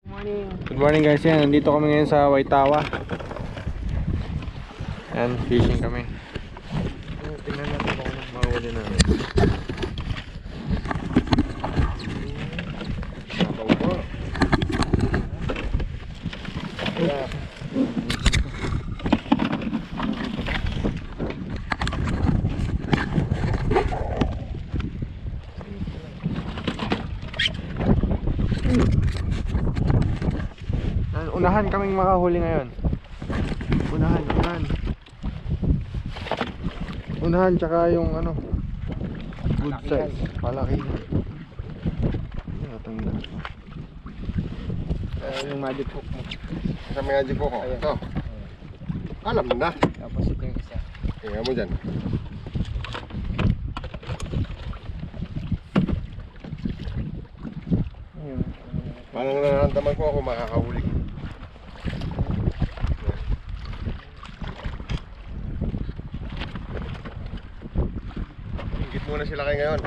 Morning. Good morning guys, yan. Nandito kami ngayon sa Waitawa. Yan, fishing kami. Tingnan natin kung mahuli namin. Unahan kaming makahuli ngayon. Unahan tsaka yung ano, good size, malaki. Tanda. Yung magic hook mo. Sa magic hook ko. Ito. Alam mo na. Tapos ito yung isa. Tingnan mo dyan. Ayun. Parang nararamdaman ko ako makakahuli. Ingit muna sila kayo ngayon.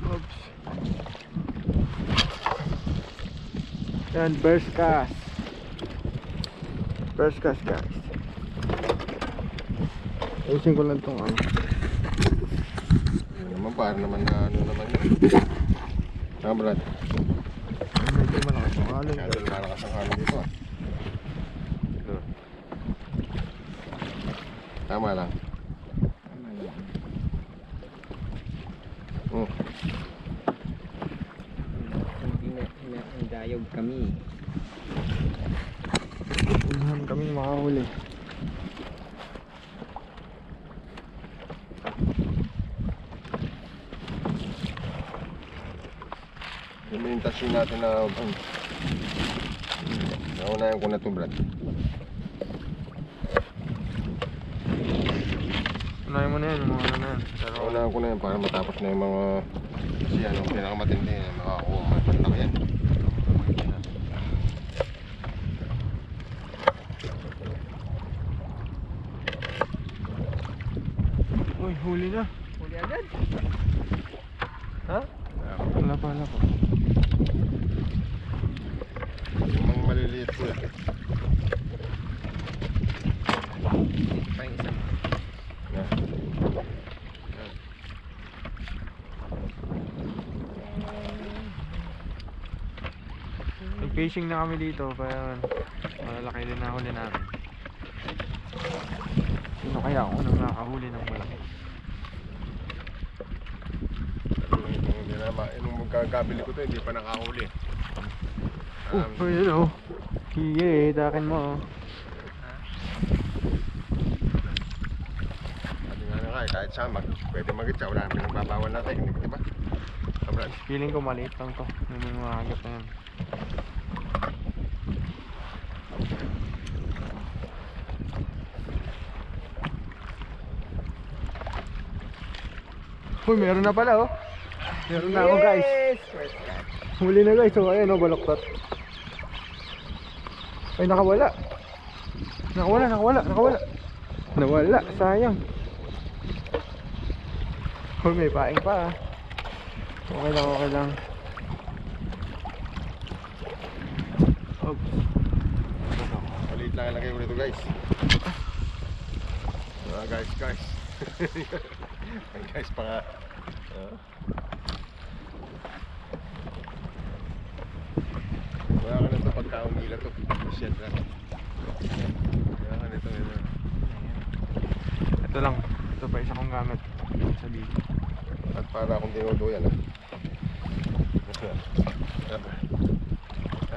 Oops. Yan, burst cast. Burst cast guys. Ayusin ko lang tong ano. Ano naman, para naman na ano naman yun. Saka Brad. Medyo malakas ang alon. Kaya doon malakas ang halo dito ah. Tama lang. Hindayog kami. Unahan kami makahuli. Yung intention natin na naunayan ko na ito Brad. Unahin mo na yan, yung mga ano na yan. Pero Naunayan ko na yan para matapos na yung mga kasi ano, pinakamatindi makakuha malaki yan. uy, huli na. Huli agad. Ha? Wala pa. Yung mga maliliit ko eh. Pa yung isa mo. Yeah. Nag-fishing na kami dito, kaya malalaki din na huli namin. Sino kaya ako nang nakahuli ng malaki? Nung magkakabili ko to hindi pa nakahuli. Yun o. Sige, dakin mo. Sabi nga na nga kahit saan pwede mag-itsa, wala namin nagbabawal na technique, di ba? Kamrad. Feeling ko maliit lang to. Yung mga hagap na yan. Uy, meron na pala oh. Meron na ako guys. First catch. Huli na guys. So ayan oh, baloktot. Ay, nakawala. Nawala, sayang. Uy, may paing pa ah. Okay lang. Oops. Maliit lang ilagay ko nito guys. Guys. Guys pa nga. Wala ka na ito pagkaon nila to. Shit na. Wala ka na ito. Ito lang. Ito pa isa kong gamit sa video. At para akong dinuduyan ah.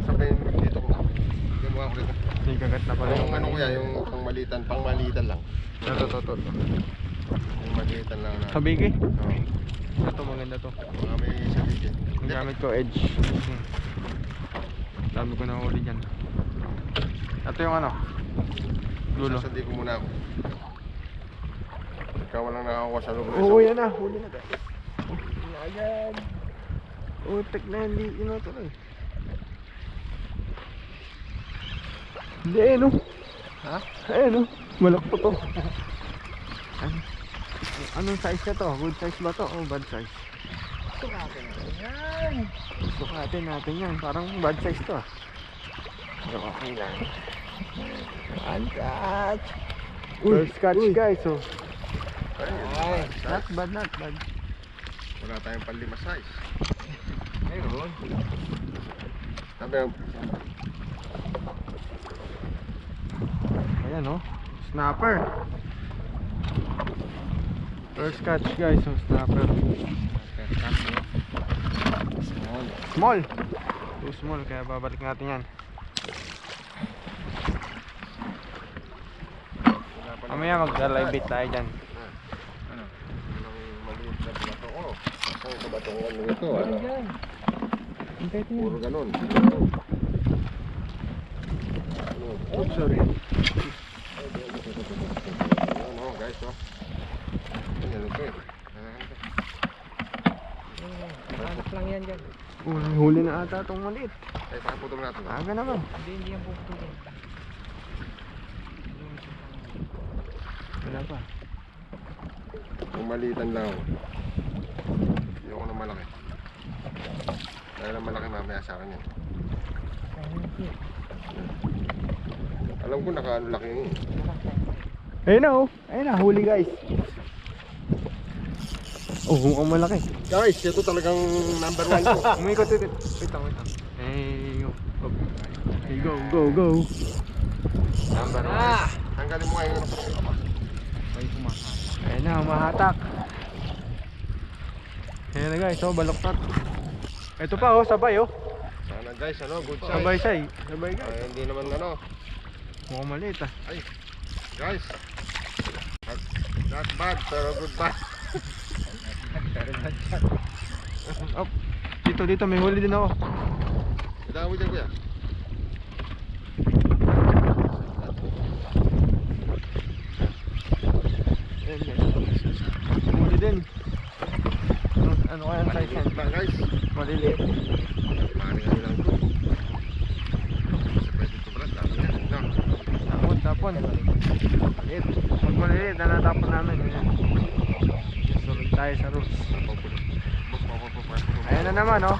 Sabihin mo dito ko. Hindi mo ako rito. May kagat na pala Yung ano ko yan, yung pangmalitan lang. Ito. Yung malitan lang na. Sabigi? Oo. Ito maganda to. Mga may sabigin. Ang gamit ko edge. Dami ko na huli dyan. Ito yung ano? Dulo. Sasandi ko muna ako. Ikaw walang nakakuha sa loob. Oo, yan na. Huli na guys. Huli na agad. Utek na hindi ino to eh. Hindi eh no. Ha? Eh no. Malak to. Anong size na to? Good size ba to? O bad size? Sukatin natin yan. Sukatin natin yan. Parang bad size to ah. Pero okay lang. Uncut. First catch guys. Oh. Ay, Not bad, not bad. wala tayong panlima size. Meron. Sabi ang Ayan oh. Snapper. First catch guys. Oh, snapper. Small. Small. Too small. Kaya babalik natin yan. wala pa Mamaya mag-live bait tayo dyan. Ano? ng maliit na bato ko. Ako sa batong ano ito. Ano yan? Hintay ko Puro ganun. Oh, sorry. Ano guys, oh. Ano ito eh. Anak lang yan dyan. Oh, huli na ata itong maliit. Ay, pakaputol natin. Aga naman. Hindi yan puputulin. Wala pa. Kung maliitan lang ako. Ayoko na malaki. Dahil ang malaki mamaya sa akin yan. Alam ko naka laki yun eh. Ayun na oh. Ayun na, huli guys. Oh, mukhang malaki. Guys, ito talagang number 1 ko. Umikot, wait lang. Hey, go. Hey, go. Number 1. Tanggalin mo ngayon. May kumakas. Ayun na, humahatak. Ayun na guys, oh, baloktot. Ito pa oh, sabay oh. Sana guys, ano, good size. Sabay siya eh. Sabay guys. Ay, hindi naman ano. Mukhang maliit ah. Ay, guys. Not bad, pero good bad. Pero nandiyan. Oh, dito, may huli din ako. Idawi dyan kuya. Ayun guys. Huli din. Ano kaya ang size yan? Lang guys. Maliliit. Mani kami lang ito. Kasi pwede ito brad. Dami yan. No. Tapon. Maliit. Pag maliliit, natapon namin. Sunod tayo sa roots. Ayan na naman oh.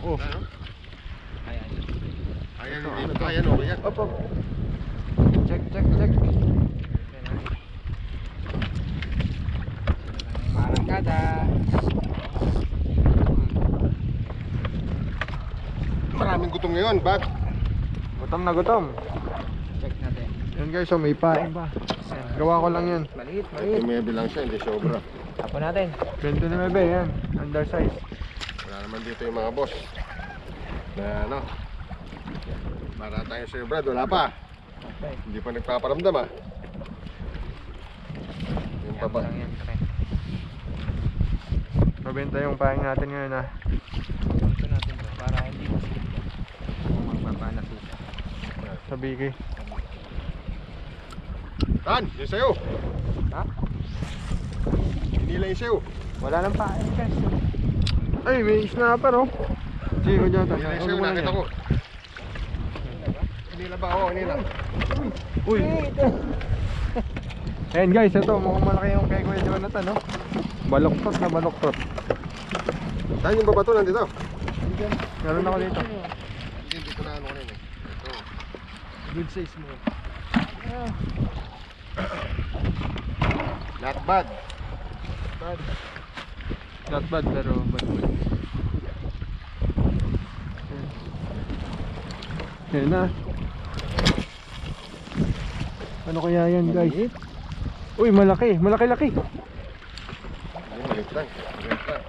Oh. Ano? Ayan. Ayan, Ito, hindi. ano to? Ayan, okay yan. Op. Check. Marangkada. Maraming gutom ngayon, bad. Gutom na gutom. Check natin. Yan guys, oh, may paing pa. Gawa ko lang yan. Maliit. May bilang siya, hindi sobra. Tapo natin. 29 yan. Undersize. Wala naman dito yung mga boss. Na ano. Para tayo sa'yo brad, wala pa. Okay. Hindi pa nagpaparamdam ah. Yung Yan baba. lang yan. Okay. Mabenta yung paing natin ngayon ah. Ito natin to para hindi masikip yan. Kung magpapanas ito. Sa bigay. Tan, yung sa'yo. Ha? Hindi lang yung sa'yo. Wala nang paing guys. Ay, may snapper oh. Sige ko dyan. Hindi lang yung sa'yo, nakita ko. Inila ba? Oo, inila. Uy. Ayan guys, ito mukhang malaki yung kay Kuya Jonathan no. Baloktot na baloktot. Saan yung babato nandito? Meron ako dito. Hindi ko na ano kanina eh. Ito. Good size mo. Not bad. Not bad pero bad. Ayan na. Ano kaya yan guys? Uy, malaki. Malaki-laki. Hindi, maliit lang. Maliit lang.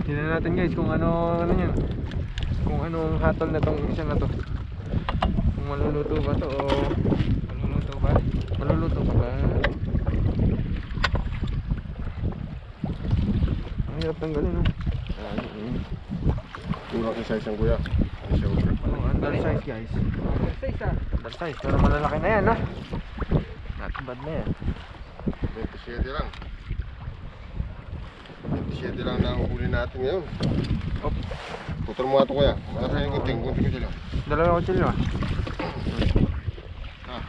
Tingnan natin guys kung ano yan. Kung anong hatol na tong isa na to. Kung maluluto ba to o maluluto ba? Maluluto ba? Ang hirap tanggalin no. Tulak yung size ng kuya. Ang sobra. Oh, undersize guys. Good size ah. Undersize pero malalaki na yan no. Not bad na yan. 27 lang. 27 lang na ang huli natin ngayon. Op. Putol mo nga ito kuya. Nasa yung gunting ko sila. Dalawa ko chilo ah. Ah,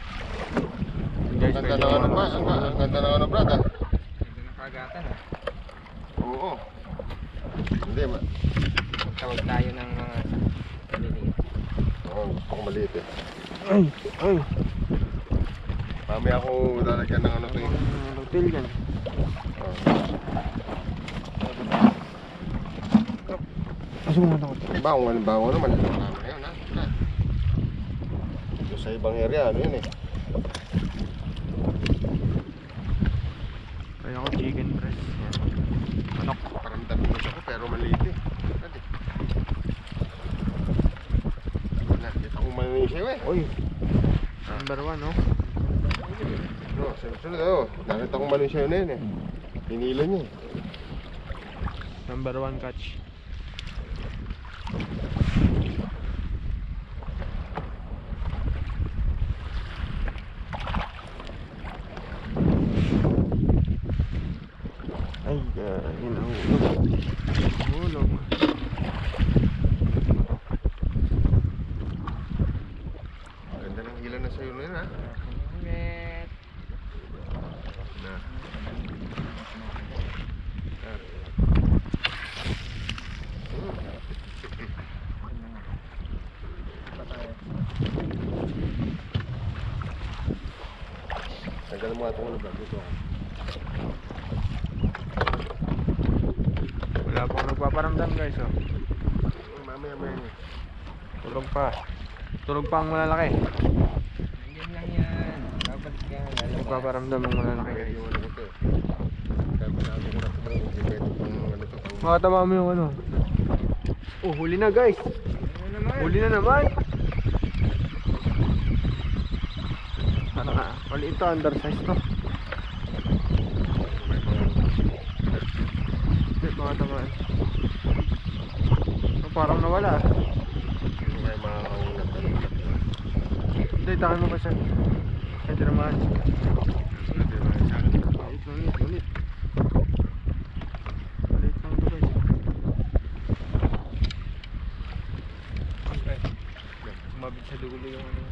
Guys, ang ganda ng ano ba? Ang ganda ng ano brad ah. Ganda ng kagatan ah. Oo. Hindi, Tawag tayo ng mga maliliit. Oo, gusto ko maliit eh. Ay, ay. Mamaya ako lalagyan ng ano to yun. Hotel yan. Oo. Asa mo na ko? Diba, kung halimbawa naman, marami na yun, ha? Wala. Doon sa ibang area, ano yun eh. Kaya ako chicken breast. Yan. Manok. Parang daminus ako, pero maliit eh. Pwede. Nakita kong malinis yun eh. Uy. Number 1, no? No, sunod ako. Nakita kong malinis yun eh. Hinila niya eh. Number 1 catch. Ay, yun ang hulog. Hulog. Ganda ng hila na sa'yo na yun ha. Ingat. Na. Tagal mo nga itong ulog dito ako. Wala pong nagpaparamdam guys, oh. Mamaya niya. Tulog pa. Tulog pa ang malalaki. Nandiyan lang yan. Dapat ka lalabas. Nagpaparamdam ang malalaki guys. Yung ano ko to. Kaya masabi ko na ito bro, hindi pwede pang ano to. Makatama mo yung ano. Oh, huli na guys. Ano naman? Huli na naman. Ano nga, maliit to, undersize to. Hindi, makatamaan. Oh, parang nawala. Hindi kayo makakaulat. Hindi, takan mo kasi. Hindi naman. Maliit, maliit, maliit. Maliit lang ito guys. Okay. Sumabit sa dulo yung ano.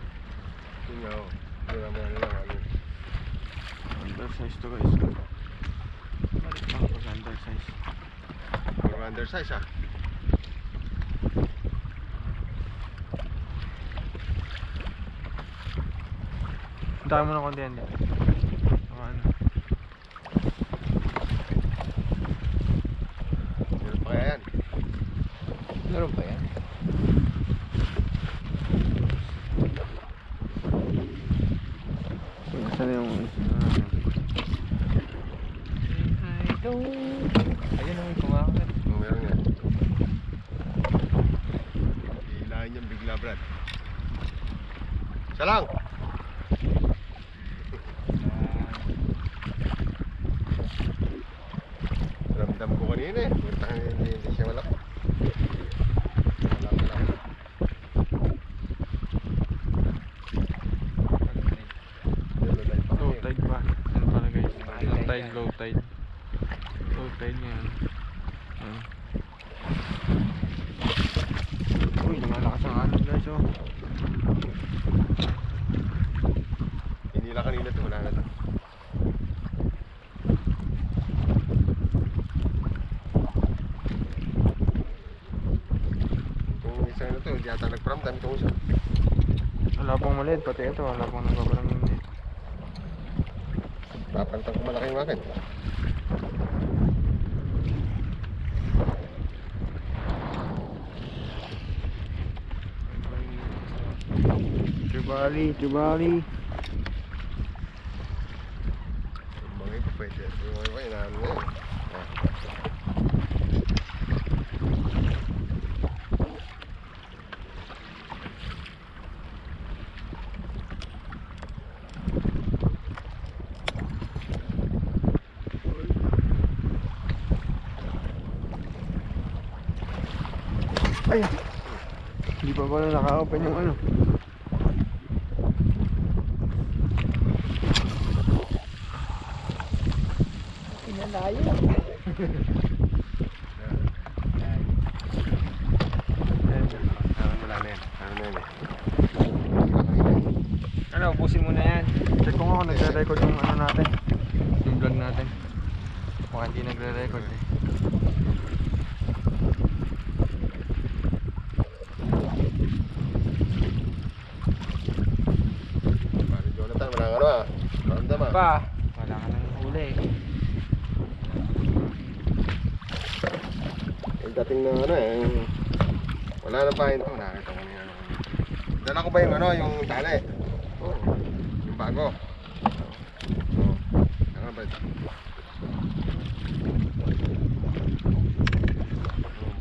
Yun nga oh. Hindi naman ano lang ano. Undersize to guys. Maliit lang ito sa undersize. Puro undersize ah. Puntahan mo na konti yan dito. Ano? Meron pa kaya yan? Meron ba yan? Saan yung... I don't... Ayun ang kumakagat. Oo, meron nga. Hilahin niyang bigla Brad. Isa lang! Ramdam ko kanina eh. Puntang hindi siya malaki. Wala. Low tide pa. Ano pala guys? Low tide, low tide. Low tide ngayon. Ayan. Uy, lumalakas ang alon guys, oh. Hinila kanina to, wala na to. Itong isa na to, hindi ata nagparamdam itong isa. Wala pong maliit, pati ito, wala pong nagpaparamdam din. Papantang ko malaki yung akin. Tribali, tribali. Yung mga iba pwede. Yung mga iba, inaano na yun. Ay! Hindi pa pala naka-open yung ano. Inalayo. Wala na yan. Ano na yan eh. Ano, ubusin mo na yan. Check ko nga kung nagre-record yung ano natin. Yung vlog natin. Mukhang hindi nagre-record eh. tama. Pa, wala ka nang huli. Yung dating na ano eh, wala na pa yun to. Nakita ko niya. Dala ko ba yung ano, yung tali? Oo. Yung bago. Oo. Ano ba ito?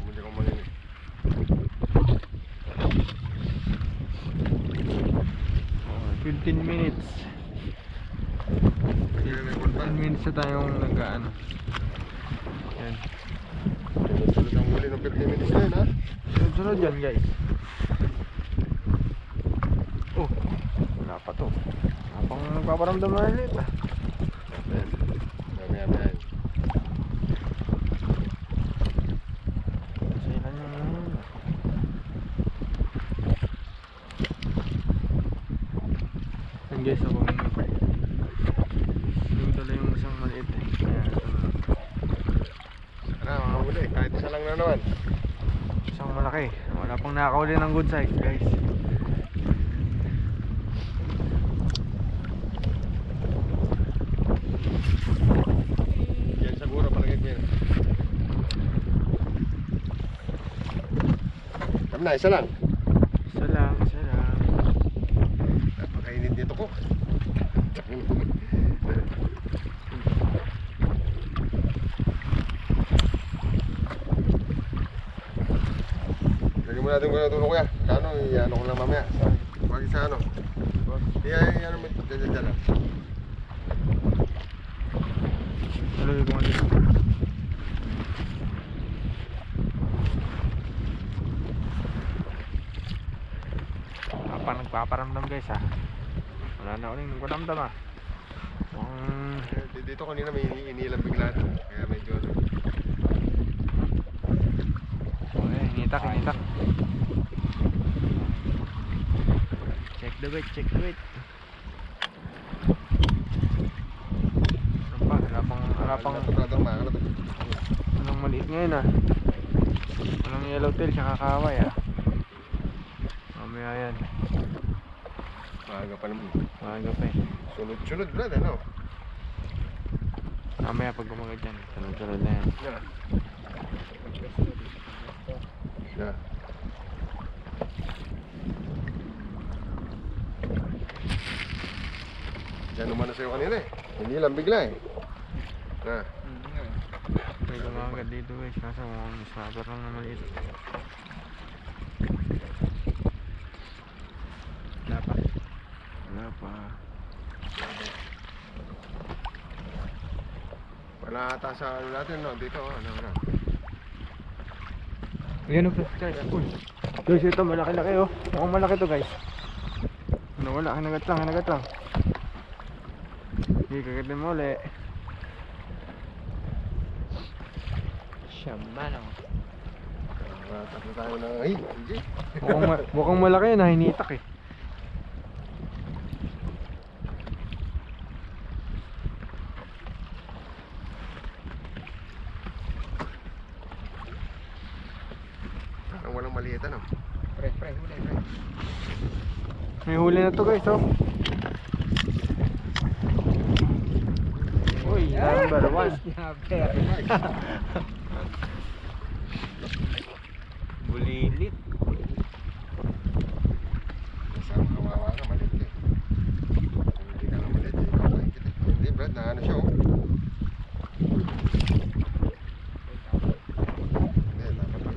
Hindi ko maninig. 15 minutes. 15 minutes na tayong nag-ano. Yan. Sunod ang huli ng 15 minutes na yun, ha? Sunod yan, guys. Oh, wala pa to. Wala pang nagpaparamdam na ulit ah. Ayan. Mamaya-maya. Sailan nyo na yun. Yan guys, ako yung dala yung isang maliit eh. Ayan, sunod. Sana, mga huli. Kahit isa lang na naman. Isang malaki. Wala pang nakakauli ng good size, guys. Yan siguro palagay ko yan. Kami na, isa lang. Isa lang, isa lang. Napakainit dito ko. Lagyan mo natin ko na tulong kuya. Kano, i-ano ko lang mamaya. Wag sa ano. I-ano mo dyan lang. Tuloy ko nga dito. Nagpaparamdam guys ha. Wala na uling nagpaparamdam ha. Dito kanina may inilang bigla. Kaya medyo ano. Okay, hinitak, hinitak. Check the weight, check the weight. Ano pa? Walang maliit ngayon ha. Walang yellowtail tsaka kaway ha. Mamaya yan. Maaga pa naman. Maaga pa eh. Sunod-sunod brad, ano? Mamaya pag gumagat yan, sunod-sunod na yan. Yeah. Yeah. Yan naman na sa'yo kanina eh. Hindi lang bigla eh. Na. May gumagat dito guys, kaso mukhang snapper lang na maliit. Wala pa. Wala pa. Wala ata sa ano natin, no? Dito, ano. Ayan o, guys. Uy. Guys, ito malaki-laki oh. Mukhang malaki to guys. Ano, wala. Hinagat lang, hinagat lang. Sige, kagatin mo ulit. Shaman oh. Tatlo tayo na, ay, hindi. Mukhang malaki na hinitak eh. Parang walang maliit, ano? Pre, huli, pre. May huli na to guys oh. Uy, number 1. Bulilit. Isang kawawa ka, maliit eh. Hindi ka lang maliit eh. Hindi, Brad, na ano siya oh. Hindi, dapat eh.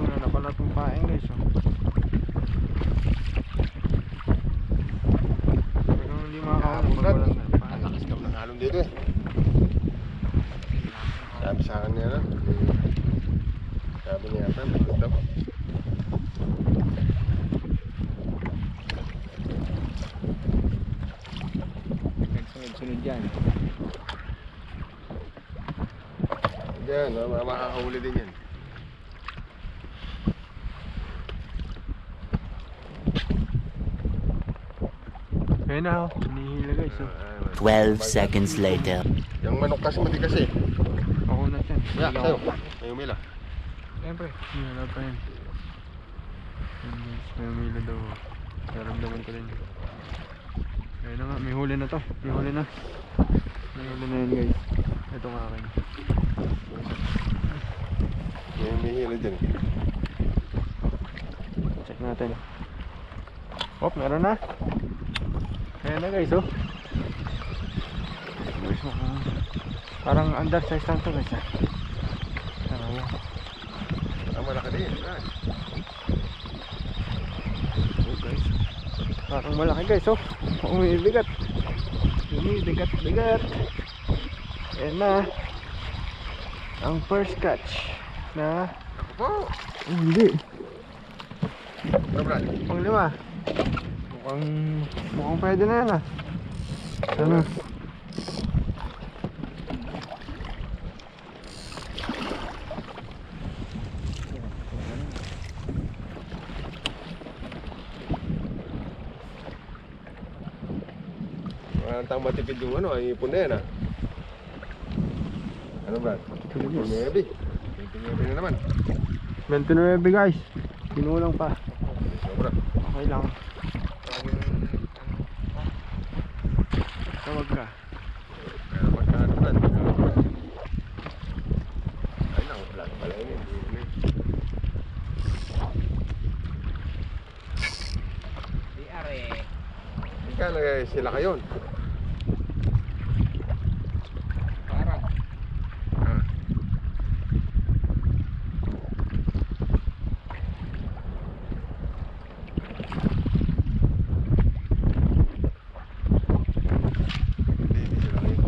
Wala pa na itong paeng guys oh. Pero hindi makakawin pag walang paeng. Lakas ka ng halong dito eh. Sabi sa akin niya na. Sabi niya pa, magod daw. Nagsunod-sunod yan. Diyan, makakahuli din yan. Kaya na oh, hinihila guys oh. 12 seconds later. Yung manok kasi matigas eh. Ako na yan. Kaya, sa'yo. May umila. Siyempre. Wala pa yan. Yan guys, may umila daw. Naramdaman ko rin. Ayun na nga, may huli na to. May huli na. May huli na yan guys. Ito nga akin. May umihila dyan. Check natin. Hop, meron na. Ayan na guys oh. Guys, parang undersize lang to guys ah. Ayan. Ang malaki din. Oh guys. Parang malaki guys oh. Umibigat. Bigat. Ayan na. Ang first catch na Ako po. hindi. Ano Brad? Pang-5. Mukhang pwede na yan ah. Ano? Ang matipid yung ano, ay ipon na yan ah. Ano Brad? 29. 29 na naman. 29 guys. Pinulang pa. Sobra. Okay lang. Tawag ka. Kaya magkano Brad? Ay lang, wala na pala yun. Di are. Hindi ka sila kayon. Parang. Hindi sila kayon.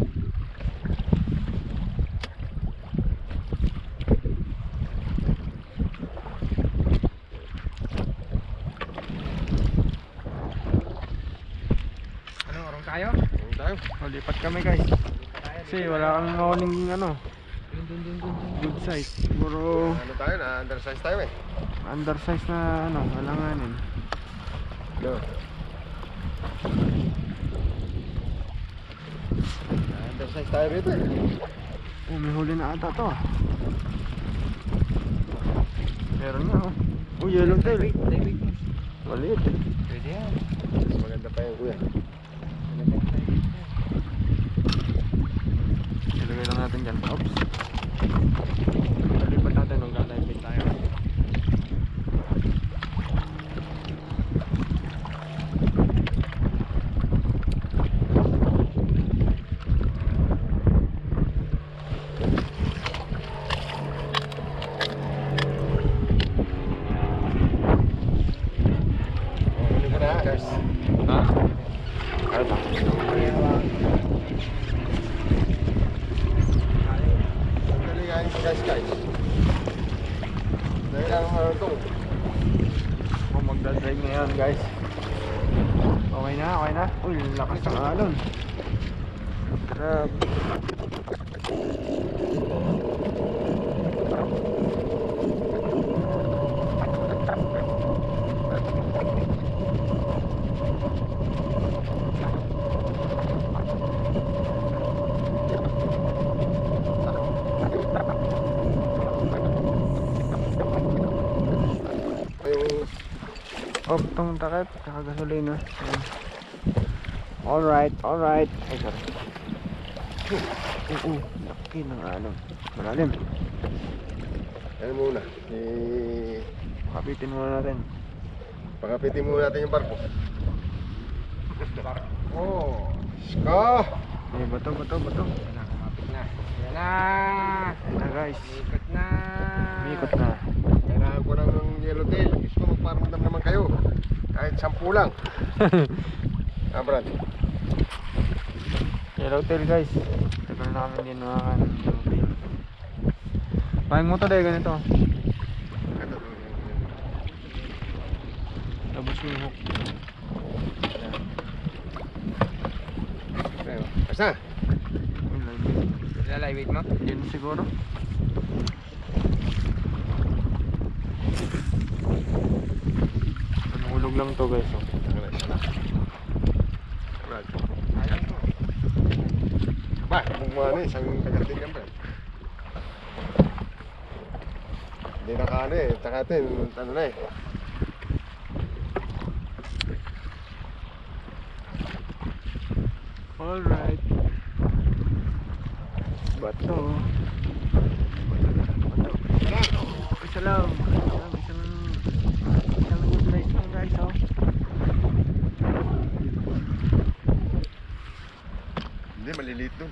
Ano, orong tayo? Ano tayo? O, lipat kami guys. Kasi wala kang mahuling ano, Dun. good size. Siguro Ano tayo na? Undersize tayo eh. undersize na ano, alanganin. No. Undersize tayo rito eh. Oh, may huli na ata to ah. Meron nga oh. Oh, yellow tail. David. Maliit eh. Pwede yan. Mas maganda pa yung kuya. Ilagay lang natin dyan. Oops. Lipat natin nung lalipit tayo. Huli ko na guys. Ha? Ano ba? Dali guys. Dahil ang ito. Oh, magdadrive na yan guys. Okay na. Uy, lakas ng alon. Grabe. Yung Oh, tong takip, saka gasolina. Ayan. Alright. Ay, sorry. Laki ng alon. Malalim. ano muna. Kapitin muna natin. Pakapitin muna natin yung barko. Oh. Ska! Eh, bato. Yan na, kumapit na. Yan na. Ayan na guys. Ikot na. Umikot na. Kailangan ko ng yellowtail. Gusto mo magparamdam naman kayo. Kahit 10 lang. Brad. Yellowtail guys. Tagal na kami din mga yellowtail. Pahing mo to dahil ganito. Ito. Labos mo yung hook. Asa? Uy, live. Lalay, mo. Yun siguro. Hulog lang to guys. Oh. Brad. Ayan po. Ba, kung ano eh, isang kagating yan, Brad. Hindi nakaano eh, tsaka ito, ano na eh. Alright. Bato. Isa lang. Isang good size lang guys, oh. Hindi, maliliit dun.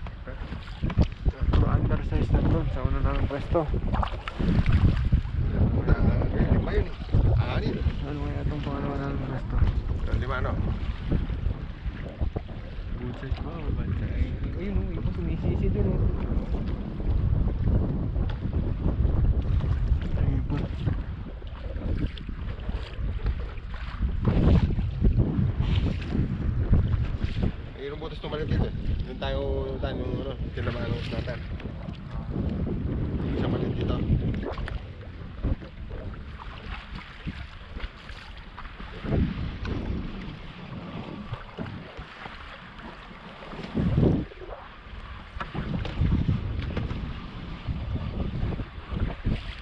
Puro undersize na doon sa una ng pwesto. Lima yun eh. Anin. Ano kaya itong pangalawa ng pwesto? Lima ano? Good size ba o bad size? Ayun o, iba sumisisi dun o. Ibon. Yung butas tumalit dito eh. Yung tayo, yung ano, tinamaan ng natin. Yung isa malit dito.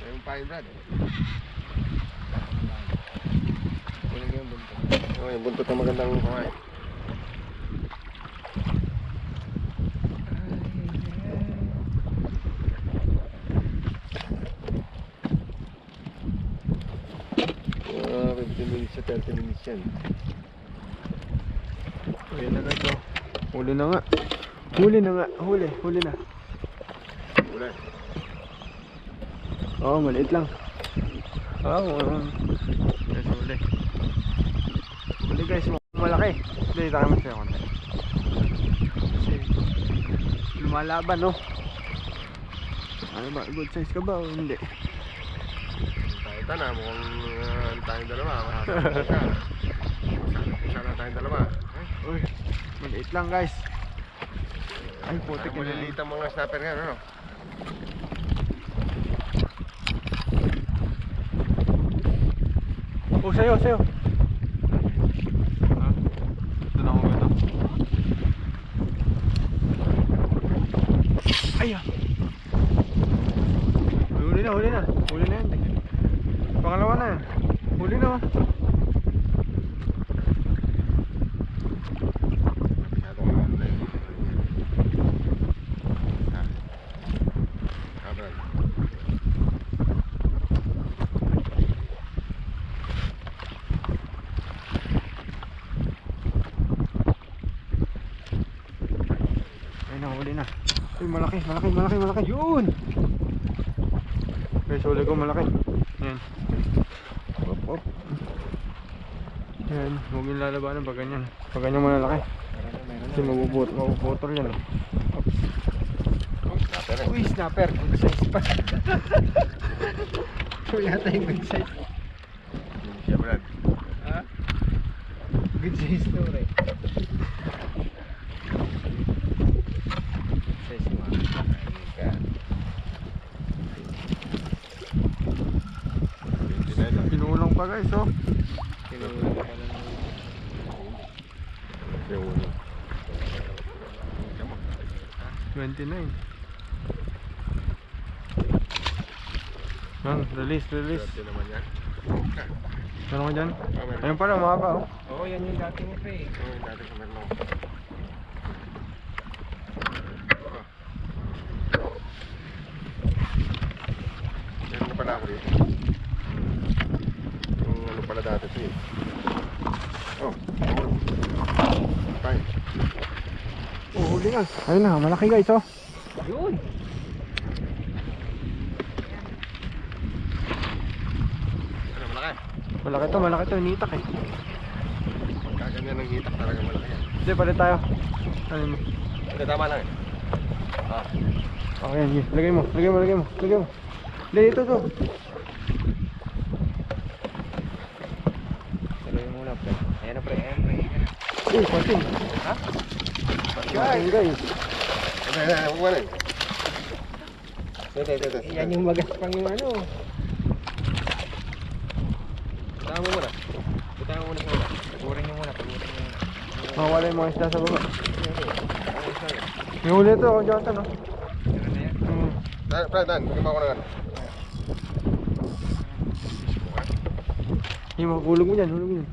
Yung pine brad. Kulang yung buntot. Oh, yung buntot na magandang kumain. Ah, 15 minutes sa 30 minutes yan. Ayan na guys, oh. Huli na nga. Huli na nga. Huli na. Wala. Oo, maliit lang. Oo, guys, huli. Huli guys, malaki. Hindi, tayo mas kaya konti. Kasi, lumalaban, no? Ano ba, good size ka ba o hindi? Tayo tana, mukhang tayong dalawa. Sana tayong dalawa. Uy, maliit lang guys. Ay, putik Ay, yun. maliliit ang mga snapper nga, ano? Oh, sa'yo. Ha? Doon ako gano'n. Ay, ah. Huli na yan. Pangalawa na yan. Huli na, oh. Masyadong ano na yun. Brad. Ayun na, huli na. Uy, malaki. Yun! Guys, huli ko malaki. Yan. Op. Yan, huwag yung lalabanan pag ganyan. Pag ganyan malalaki. Kasi mabuputol yan. Oops. Snapper eh. Uy, snapper. Good size pa. Ito yata yung good size. Hindi siya, Brad. Ha? Good size to, re. Good size mo. Ayun ka. 29 lang. Pinulang pa guys, oh. Kinulang ka lang. Yung ulo. Tingnan mo. 29. Yan, release. Swerte naman yan. Meron ka dyan? Meron. Ayun pala, mahaba, oh. Oo, yan yung dating mo, pre. Oo, yung dati sa Merlo. Meron pala ako dito. Yung ano pala dati ito eh. Oh, tumulong. Fine. Oh, huli nga. Ayun na, malaki guys, oh. Yun. Ano, malaki? Malaki to, nitak eh. Kaganyan ng hitak talaga malaki yan. Hindi, palit tayo. Ano mo? Hindi, tama lang eh. Ah, Okay, sige. Lagay mo. Hindi, ito. Tuloy muna, pre. Ayan na, pre. Uy, pating. Ha? Pating guys. ito, huwag mo rin. Ito. Yan yung magaspang yung ano. Butahan mo muna sa una. Tagurin nyo muna. Mawala yung mga isda sa baba. May huli ito, ako dyan, no? Dan, bigyan mo ako ng ano. Yung mga hulog mo dyan, hulog mo dyan.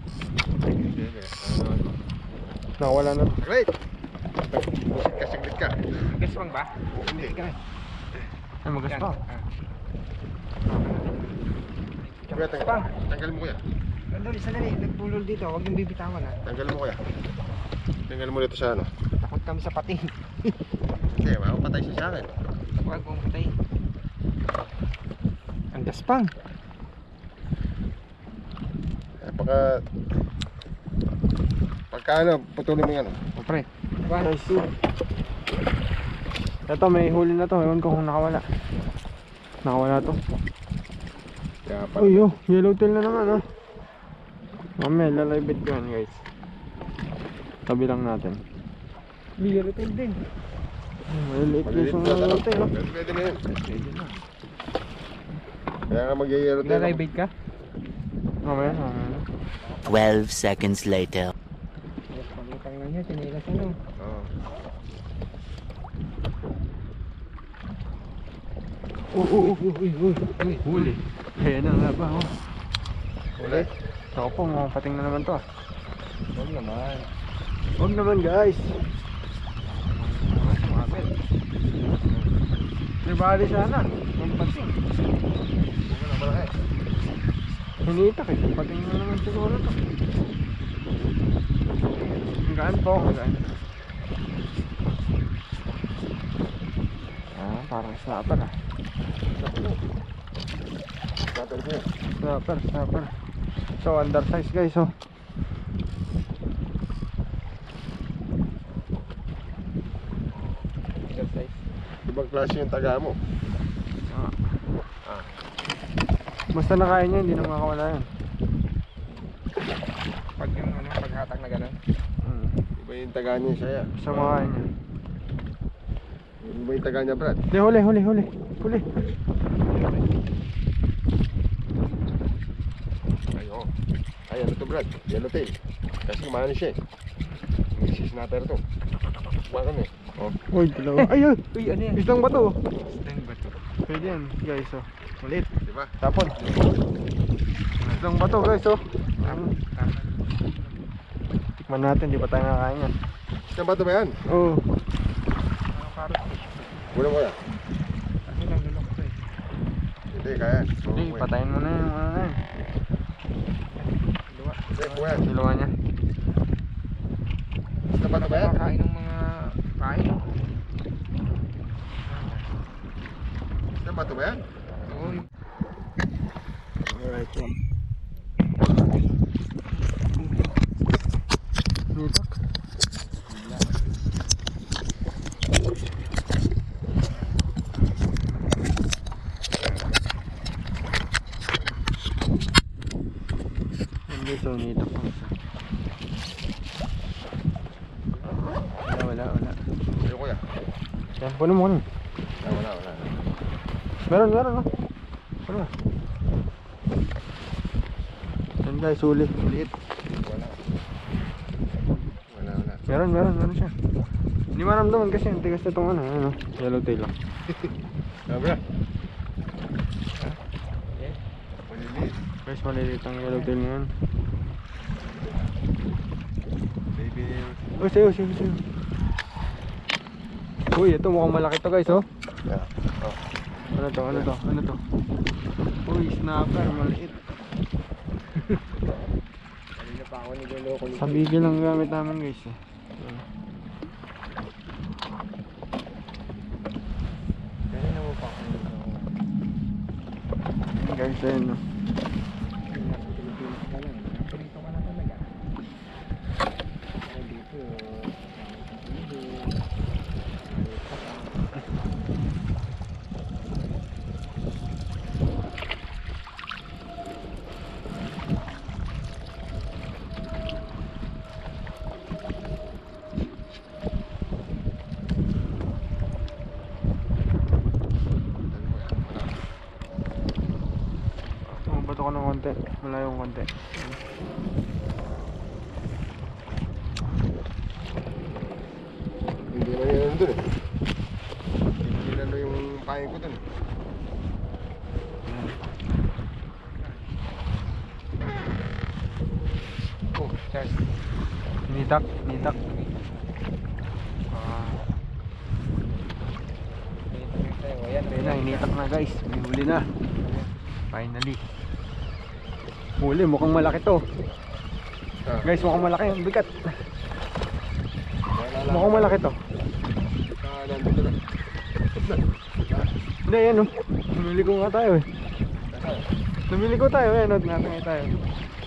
Nakawala na. Saglit! Saglit ka. Gaswang ba? Hindi. Ay, magas pa. Kuya, tanggalin mo kuya. Sandali, sandali. Nagbulol dito. Huwag yung bibitawan ha. Tanggalin mo kuya. Tanggalin mo dito sa ano. Takot kami sa pating. Hindi, makapatay siya sa akin. Huwag kong patay. Ang gaspang. Pagka ano, putulin mo yan. O pre. Nice. Ito, may huli na to. Ewan ko kung nakawala. Nakawala to. Kaya Uy, oh, yellowtail na naman, oh. Mamaya, lalibit ko yan, guys. Tabi lang natin. Yellowtail din. Maliliit guys yung yellowtail, oh. Pwede na yun. Kaya nga mag-yellow tayo. Nalibate ka? Mamaya, mamaya. 12 seconds later. Pangutang lang niya. Tinilas ano. Oo. Uy, huli. Kaya na nga ba, oh. Uli. Ako po, mga pating na naman to, ah. Huwag naman. Huwag naman, guys. Nibali sana. Ang pating. Bunga na pala eh. Hinitak eh. Pating na naman siguro to. Ang gaan po. Ang gaan. Ah, parang snapper, ah. Snapper ko yun. Snapper. So, undersize guys, oh. Exercise. Ibang klase yung taga mo. Basta nakain niya, hindi na makakawala yan. Pag yung ano, paghatak na gano'n. Iba yung taga niya saya. Basta makain niya. Iba yung taga niya, Brad. Hindi, huli. Ay, oh. Ay, ano to, Brad? Yellowtail. Kasi kumano siya eh. May snapper to. Baka na eh. Oh. Uy, dalawa. Ay, Uy, ano yan? isang bato. Sting ba ito? Pwede yan, guys, oh. Malit. Diba? Tapon. Isang bato, guys, oh. Tikman natin, di pa tayo nakakain yan. Saan ba ito ba yan? Oo. Muna mo yan. Kasi nalulok ko eh. Hindi, kaya. Hindi, patayin mo na yun, ano na yun. Luwa. Hindi, kuya. Siluwa niya. Saan ba ito ba yan? Kain ng mga kain. Saan ba ito ba yan? Oo. Alright, yan. Nitak. So, nitak po isa. Wala. Ayun, kuya. Yan, puno mo kunin. Ah, wala. Meron, no? Ano? Yan guys, huli. Liit. Wala. Meron siya. Hindi maramdaman kasi yung tigas na itong ano, yellowtail lang. Sabi na. Maliliit. Guys, maliliit ang yellowtail ngayon. Baby. Oh, sayo. Uy, ito mukhang malaki to guys, oh. Yeah. Oh. Ano to? Uy, snapper, maliit. Kanina pa ako niloloko nito. Sa bigil lang gamit namin guys, eh. Kanina mo pa ako niloloko. Guys, ayun, no. Pilipinas ka lang. Pinito ka na talaga. Ako dito. Bato ko ng konti. Malayong konti. dun eh. Tinano yung pain ko dun eh. Oh, Charles. Nitak. Ayan, Ayun na, initak na guys. May huli na. Finally. Huli, mukhang malaki to. Ah. Guys, mukhang malaki. Ang bigat. Mukhang malaki to. Nandito na. Hindi, yan oh. Lumiliko nga tayo eh. Lumiliko tayo eh. Natangay tayo.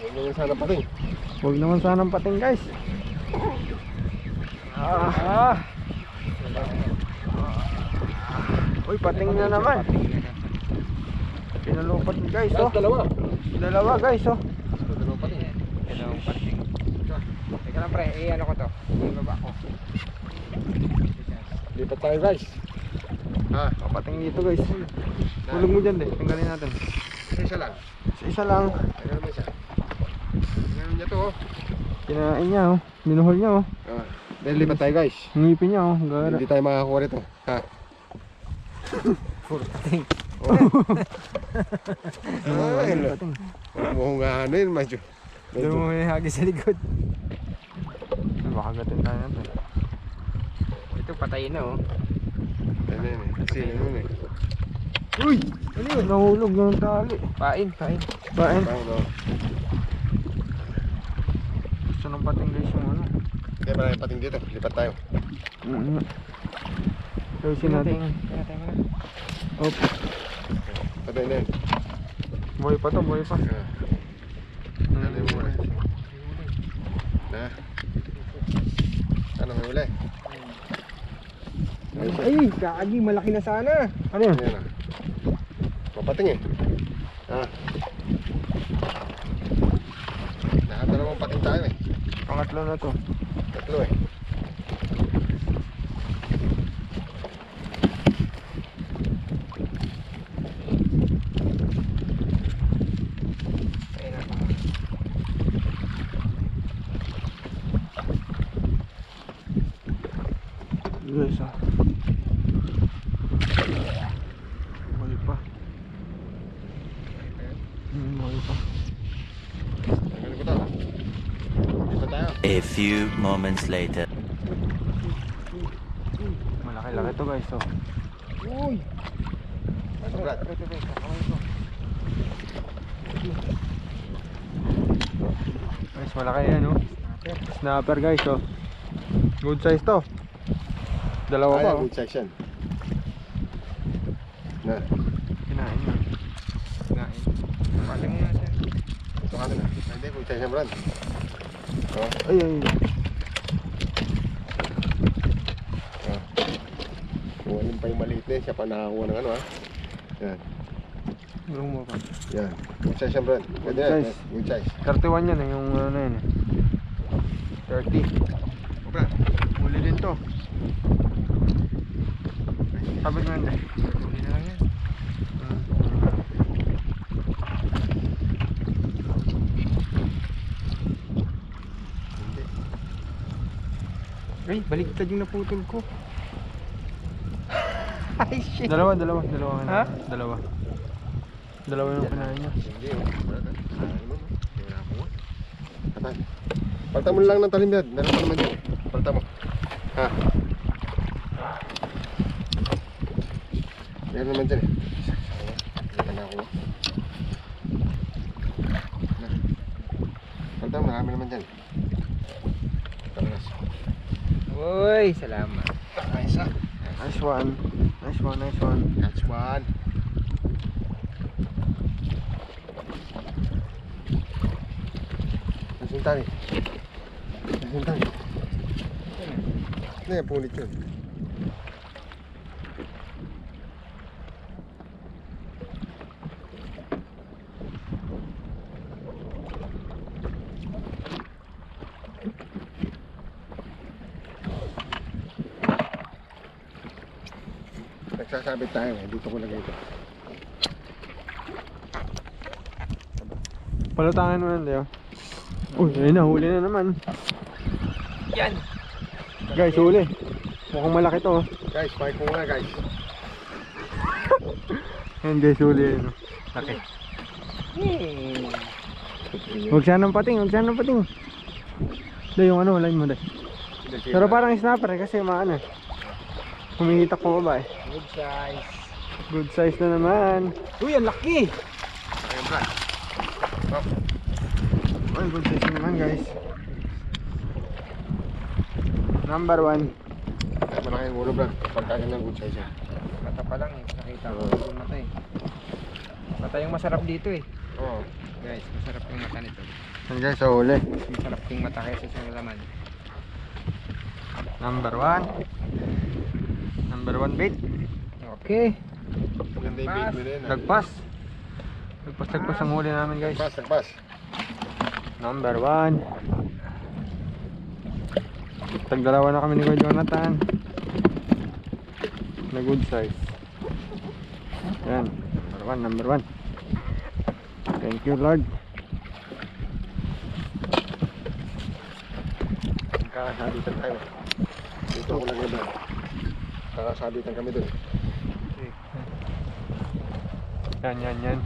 Huwag naman sana pating. Huwag naman sanang pating guys. Uy, pating na naman. Pinalupat ni guys oh. Dalawa guys oh. Dalawa pating. Dalawang pating. Teka lang pre, ano ko to? Ibaba ko. Lipat tayo guys. Ha? Pating dito guys. Hulog mo dyan din. Tinggalin natin. Isa lang. Isa lang. Ayun naman siya. Ganun niya to oh. Kinain niya oh. Minuhol niya oh. Ah. Then lipat tayo guys. Ngipin niya oh. Gara. Hindi tayo makakuha rito. Ha? Puro pating. Ay, mukhang nga ano yun, medyo. Doon mo may hagi sa likod. Baka gatin tayo natin. Ito patayin na oh. Ano yun eh. Kasi yun eh. Uy! Ano yun? Nahulog yung tali. Pain. Pain. Tama. Gusto ng pating guys yung ano. Kaya maraming pating dito. Lipat tayo. Gawin natin. Tingnan mo na. Op. Patay na yun. Buhay pa to, buhay pa. Ah. Ano yung muna? Na? Ano may uli? Ay, kagi, malaki na sana. Ano yun? Ayan na. Mapating eh. Ah. Nakadalawang pating tayo eh. Pangatlo na to. Tatlo eh. Ayun na. Guys ah. Buhay pa. Buhay pa. Tanggalin ko to. Lipat tayo. A few moments later. Malaki-laki to guys oh. Uy! Masok Brad. Guys, malaki yan oh. Snapper guys oh. Good size to. Dalawa pa Ayan, oh. good section. Na. Kinain na. Kain. Pating mo na siya. Ito ka na. Hindi, good section Brad. Oh. Ay ay. Kuhanin pa yung maliit na yun. Siya pa nakakuha ng ano ha. Yan. Ano mo pa? Yan. Good section Brad. Pwede Good yan. size. Good size. 31 yan eh, yung ano yan eh. 30. O Brad. Huli din to. Sabit mo yun eh. Huli na lang yan. Hindi. Ay, baliktad yung naputol ko. Ay, shit. Dalawa. Ha? Dalawa yung kinain niya. Hindi oh. Brad ha. Ano mo? Hindi na ako. Patay. Palta mo lang ng talim yan. Meron pa naman yun. Palta mo. Ha? Meron naman dyan eh. Hindi ka na ako. Na. Palta mo, marami naman dyan. Talas. Uy, salamat. Nice ha. Nice one. Nice one. Catch one. Nasaan tali? Nasaan tali? Ano yan, punit yun? Nagsasabit tayo eh, dito ko lagay ito. Palutangin mo yan, Leo. Uy, ayun na, huli na naman. Yan. Guys, huli. Mukhang malaki to. Oh. Guys, spike ko nga guys. Ayan guys, huli yun. Oh. Laki. Huwag siya ng pating, huwag siya ng pating. Dahil yung ano, line mo dahil. Pero parang snapper eh, kasi maano eh. Humihitak po ba eh. Good size. Good size na naman. Uy, ang laki! Ayun, Brad. Oh, Ay, good size na naman guys. Number 1. malaki yung ulo, Brad. Pagkain ng good size yan. Mata pa lang eh. Nakita ko yung mata eh. Mata yung masarap dito eh. Oo. Guys, masarap yung mata nito. Yan guys, sa huli. Masarap yung mata kaysa sa laman. Number 1. Number 1 bait. Okay. Maganda yung bait mo na yun. Lagpas. Lagpas ang huli namin guys. Nagpas. Number 1. Tagdalawa na kami ni Kuya Jonathan. Na good size. Yan. Number 1. Thank you Lord. Kakasabitan tayo. Dito ko lang yun, Brad. Kakasabitan kami dun. Yan.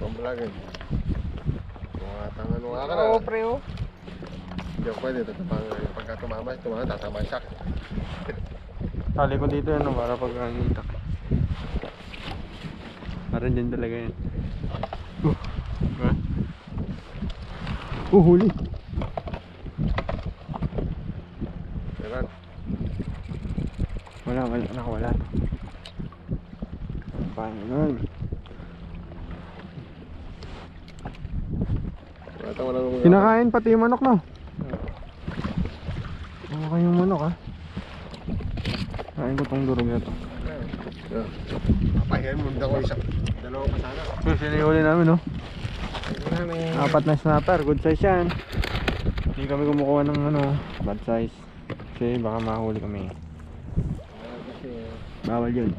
Pambalagay. Mga tangan mo nga ka na. Oo, pre oh. Hindi ako pwede. Pagka tumama, tatama siya. Tali ko dito yan para pag nangitak. Parang dyan talaga yan. Huli. Diba? Wala, nakawala. Paano nun? Kinakain pati yung manok no? Okay yung manok ha? Kain ko tong durog na to. Papahiyan mo ako isa. Dalawa pa sana. Sinihuli namin no? Apat na snapper, good size yan. Hindi kami kumukuha ng ano, bad size. Kasi baka mahuli kami. Bawal yun.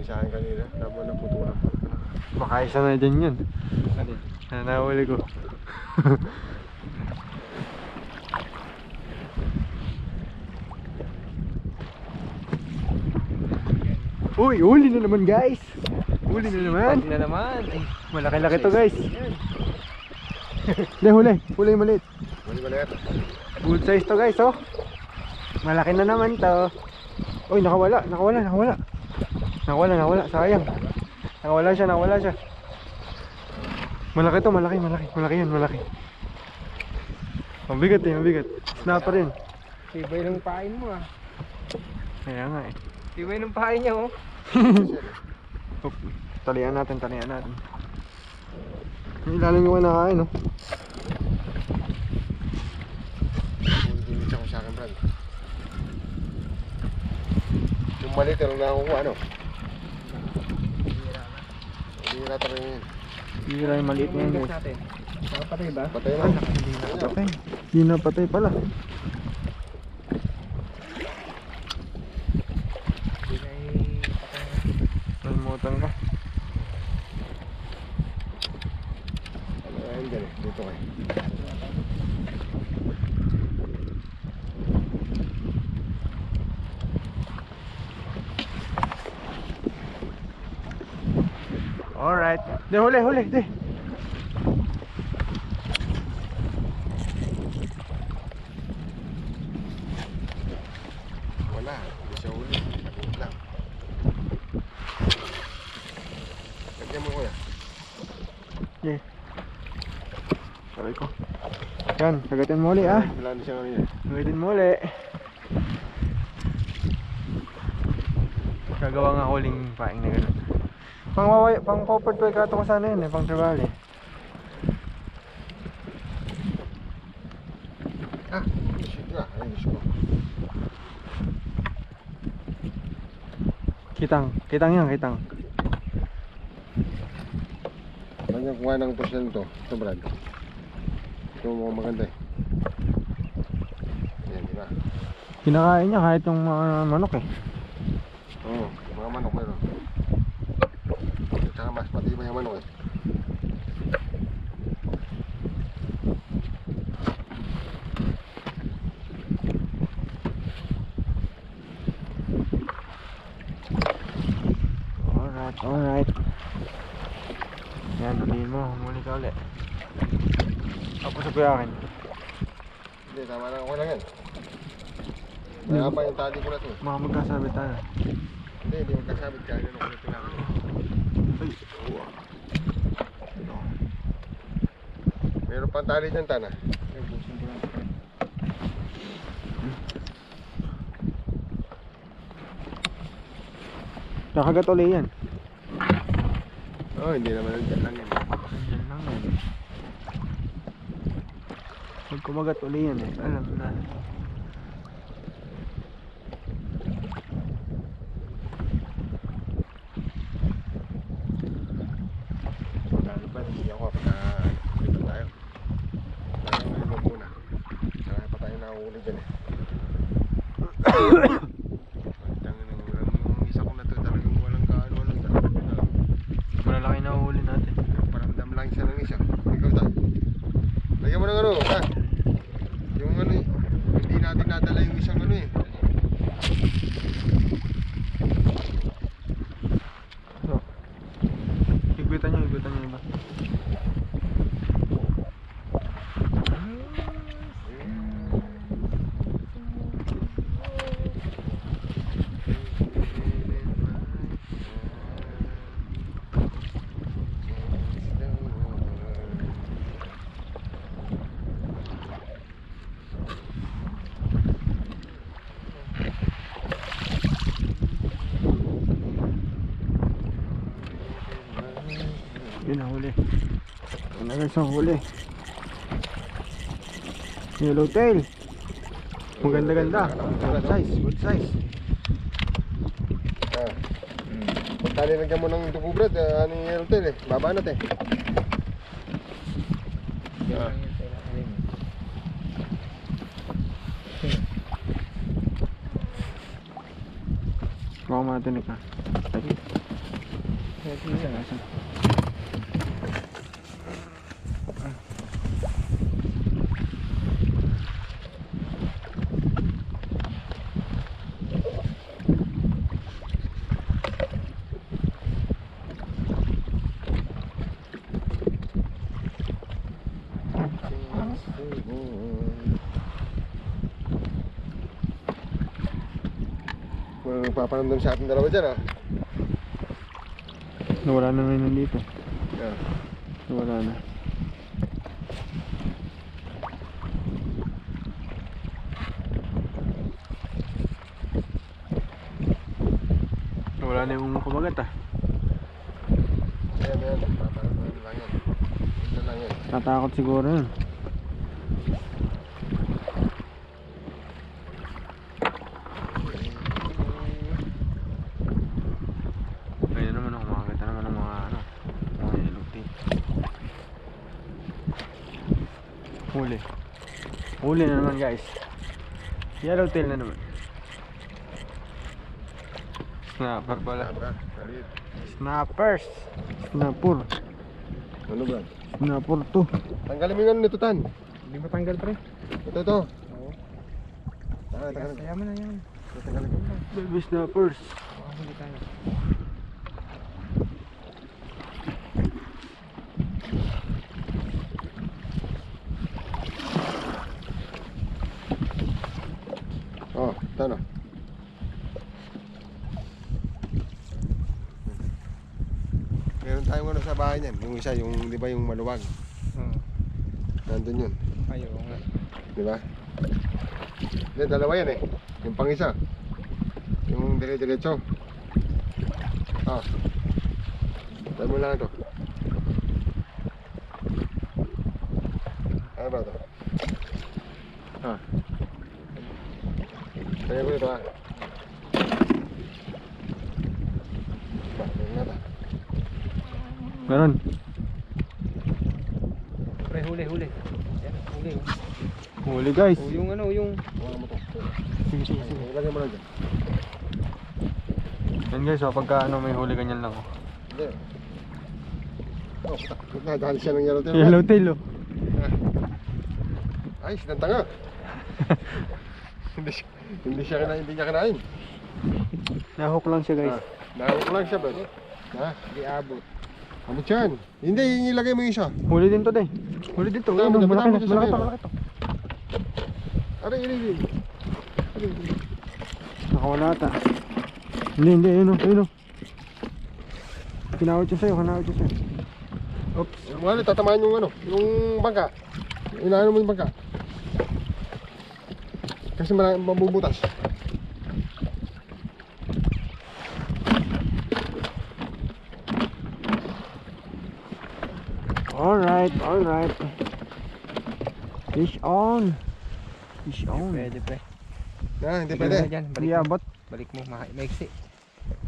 Sa akin kanina, tapos naputulan pa. Baka isa na dyan yun. Nahuli ko. Uy, huli na naman guys. Huli na naman. Pag na naman. Ay, Malaki-laki to guys. Hindi, huli yung maliit. Mali ba lahat? Good size to guys oh. Malaki na naman to. Uy, nakawala. Nakawala, sayang. Nakawala siya. Malaki to, malaki yan. Mabigat. Snapper yun. tibay ng pain mo ah. Kaya nga eh. Tibay ng pain niya oh. Talian natin. Yung ilalim yung nakain oh. Hindi siya ko sa akin, Brad. Yung maliit, yung nakakuha, ano? Hindi na rin yun. Hira yung maliit na yun guys. natin. Nakapatay ba? Patay na. Patay. Hindi na patay pala. Nalimutan ka. Ano nga yun dyan eh, dito kayo. Alright. Huli. Wala, hindi siya uli. Nagulog lang. Lagyan mo ko na. Yeah. Sabi ko. Yan, kagatin mo uli ah. Wala na siya kanina. Kagatin mo uli. Gagawa nga huling paing na gano'n. Pang popper pa ikato ko sana yun eh, pang tribal eh. Ah, shit nga. Ayun, gusto ko. Kitang yan. Kanya kuha ng pusil to. Ito, Brad. Ito mukhang maganda eh. yan, di ba? Kinakain niya kahit yung mga manok eh. Oo, mga manok meron. At saka mas matibay yung manok eh. Alright. Yan, ulihin mo. Humuli ka ulit. Ako sa puyakin. Hindi, tama lang ako lang yan. Kaya pa yung tali ko na to. Mga magkasabit tayo. Hindi magkasabit kaya ganun ko na tinapin. Ay, Meron pang tali dyan, Tana. kakagat ulit yan. Oh, hindi naman dyan lang yan. Yan lang yan. Pag kumagat ulit yan eh, alam na. Lalo pa, hindi ako pagka dito tayo. Tayo ngayon mo muna. Kaya pa tayo nakahuli dyan eh. Yung isa ko na to talagang walang kaano-ano talaga. Malalaki na uhuli natin. Paramdam lang siya ng isa. Ikaw tayo. Lagyan mo ng ano, ha? Yung ano eh. Hindi natin nadala yung isang ano eh. So, higpitan nyo iba. Yun ang huli. Yun na guys ang huli. Yellowtail. Maganda-ganda. Good size. Ah. Pagtali lagyan mo ng tubo bread, ano yung yellowtail eh. Babanat eh. Yan lang yun sa ilalim. Baka matinik ka. Sige lang. Paparamdam sa ating dalawa dyan ah. Nawala na ngayon nandito. Yeah. Nawala na. Nawala na yung kumagat ah. Ayan. Paparamdam lang yan. Ito lang yan. Tatakot siguro yun. Ayun naman ako, makakita naman ng mga yellowtail. Huli na naman guys. Yellowtail na naman. Snapper pala. Salit. Snapper. Ano ba? Snapper to. Tanggalin mo yung ano nito, Tan. Hindi matanggal pre. Ito. Oo. Tanggalin. Kaya mo na yan. Tanggalin ko. Baby snappers. Hindi tayo. Oh, Tan oh. Meron tayong ano sa bahay niyan. Yung isa, yung di ba yung maluwag. Nandun yun. Ayaw nga. Di ba? Hindi, dalawa yan eh. Yung pang isa. Yung dire-diretso. Ah. Tayo mo lang ito. Ano ba ito? Ah. Tayo ko ito ah. Ba, meron nga ba? Meron. Pre, huli. Yan, huli. Oh. Huli guys. O yung ano, yung... Wala mo to. Sige, sige, sige. Ilagay mo lang dyan. Yan guys, oh, pagka ano may huli ganyan lang oh. Hindi. Oh, nadali siya ng yellowtail. Yellowtail oh. Ay, sinanta nga. Hindi niya kinain. Nahook lang siya guys. Nahawak lang siya, bro. Ha? Di abot. Abot yan. Hindi, ilagay mo yung isa. Huli din to din. Huli din to. Tama, Ayun, oh, tama, malaki na, tama, malaki to, tama. malaki to. Aray, aray. Nakawala ata. Hindi, ayun oh, ayun oh. Kinawit siya sa'yo, Oops. Yung mga tatamaan yung ano, yung bangka. Inaano mo yung bangka. Kasi mabubutas. Alright, alright. Fish on. Fish on. Pwede pre. Hindi Balik mo pwede. dyan, Hindi balik mo. abot. Balik mo, maiksi.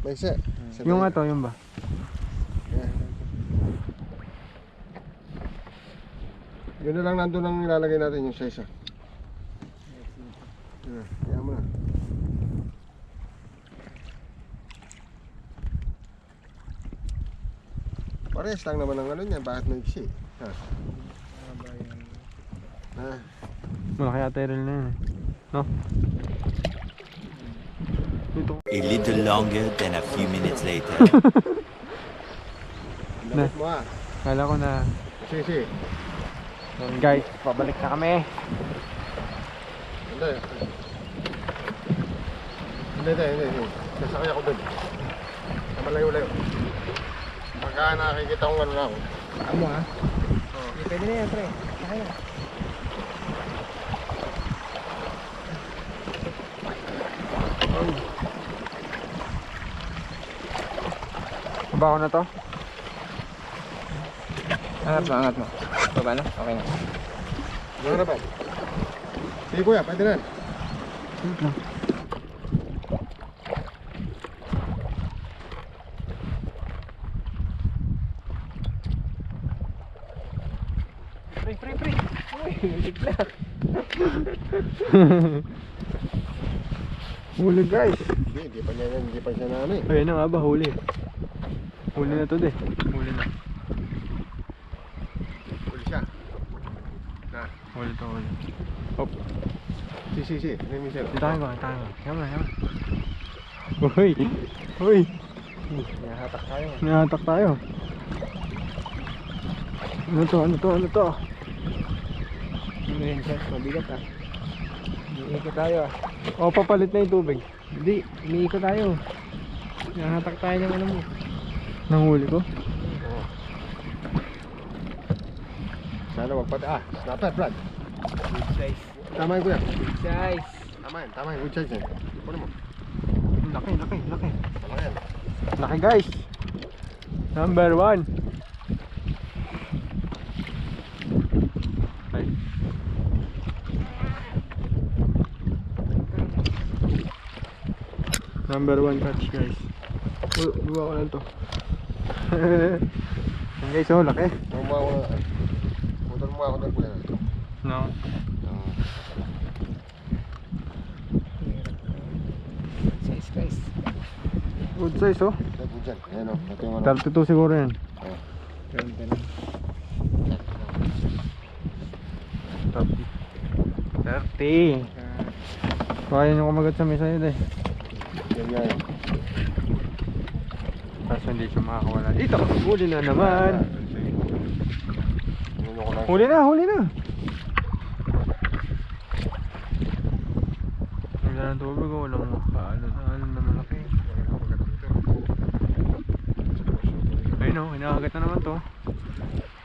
May isa. Yung nga to, yung ba? Yun na lang nandun ang ilalagay natin yung isa. Kaya mo na. Parehas lang naman ang ano niya, bakit naiksi? Ha? Malaki ata yung reel na yun eh. No? Dito. A little longer than a few minutes later. Damit mo ha. Kala ko na. Sige. Yan guys, pabalik na kami. Hindi. Nasakay ako dun. Malayo-layo. Pagka nakikita kong ano na ako. Amo ha? Pwede na yan pre. Saka na. Baba ko na to. Angat mo. Baba na? Okay na. Ano na ba? Sige kuya, pwede na. Wait lang. Pre. Uy, tigla. Huli guys. Hindi pa siya na ano eh. Ayun na nga ba, huli. Huli na to de. Huli na. Huli siya. Huli to, huli. Hop. Si. Michelle. Tayo ko. Yaman. Uy. Nahatak tayo. Nahatak tayo. Ano to? Ano yun siya? Mabigat ha? Umiikot tayo ah. O, papalit na yung tubig. Hindi, umiikot tayo. Nahatak tayo ng ano mo. Nanghuli ko. Sana magpata. Snapper, Brad. Good size. Tama yun kuya. Good size. Tama yun. Good size yan. Kunin mo. Laki. Tama yan. Laki guys. Number 1. Ay. Number 1 catch guys. Luwa ko lang to. Yan guys, oh laki. Putol mo ako ng kuya. No. Good size guys. Good size oh. Good dyan. Ayan o. Ito yung ano. 32 siguro yan. Ganda na. 30. Kaya nyo kumagat sa mesa yun eh. Ganyan. Kaso hindi siya makakawala. Dito! Huli na naman! Ano ko lang. Huli na! Ang ganda ng tubig oh. Walang paano na malaki. Ayun oh, hinakagat na naman to.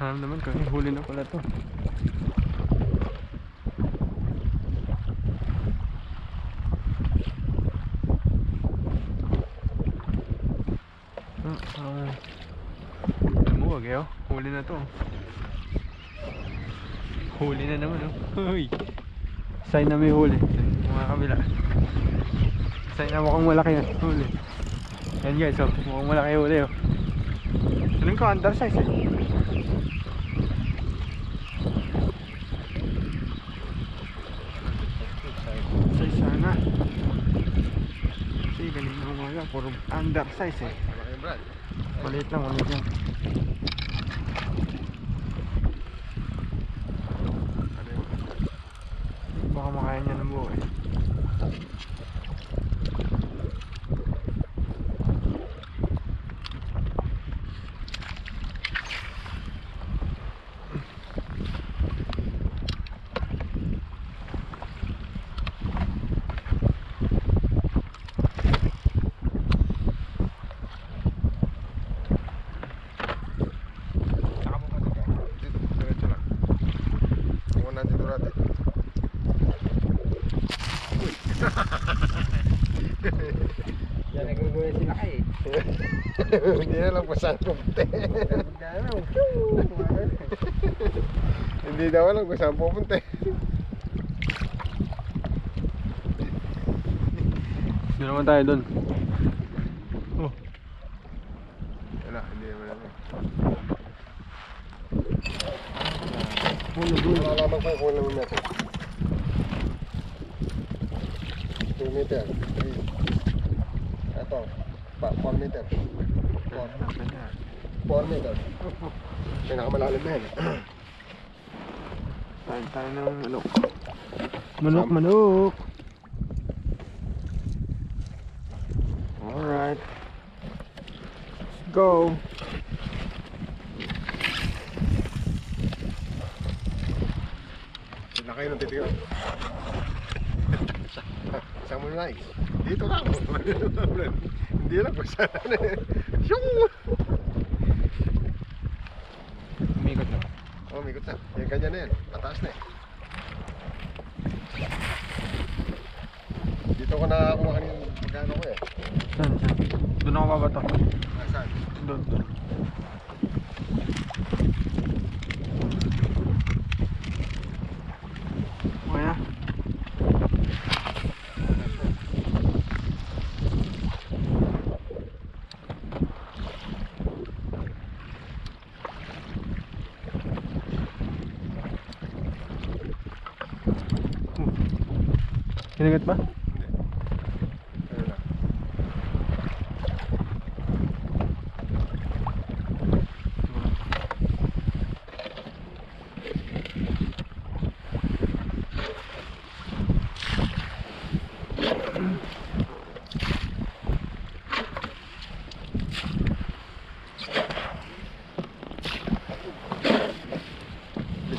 Hanap naman ko, huli na pala to. Lumuwag eh oh, huli na to. Huli na naman oh. Uy. Sign na may huli. Mga kabila. Sign na mukhang malaki na huli. Yan guys oh, mukhang malaki huli oh. Anong ka, undersize eh. Wala, puro undersize eh. Malaki Brad. Maliit lang, maliit lang. Ano yun? Baka makaya niya ng buo eh. Saka mo kasi ka. Dito, diretso lang. Kung nandito natin. Yan, nagagawa sila kayo Hindi na lang pasang pupunta. Hindi daw alam kung saan pupunta. Doon naman tayo doon. Oh, Wala, hindi naman alam. Malalaman ko kung ilang meter. 2 meter. 3. Ito. 4 meter. 4 meter. Pinakamalalim na yan. tayo ng manok. Manok, manok. Alright. Let's go. Sila kayo nang titiyo. Saan mo nais? Dito lang. Hindi lang kung saan. Yung! Umikot na. Oh, mikot na. Yan ganyan na yan. Pataas na eh. Dito ko nakakuha kanina magkano ko eh. Saan? Doon ako babato. Nasaan? Doon. Okay na. Kinagat ba? Ayun na.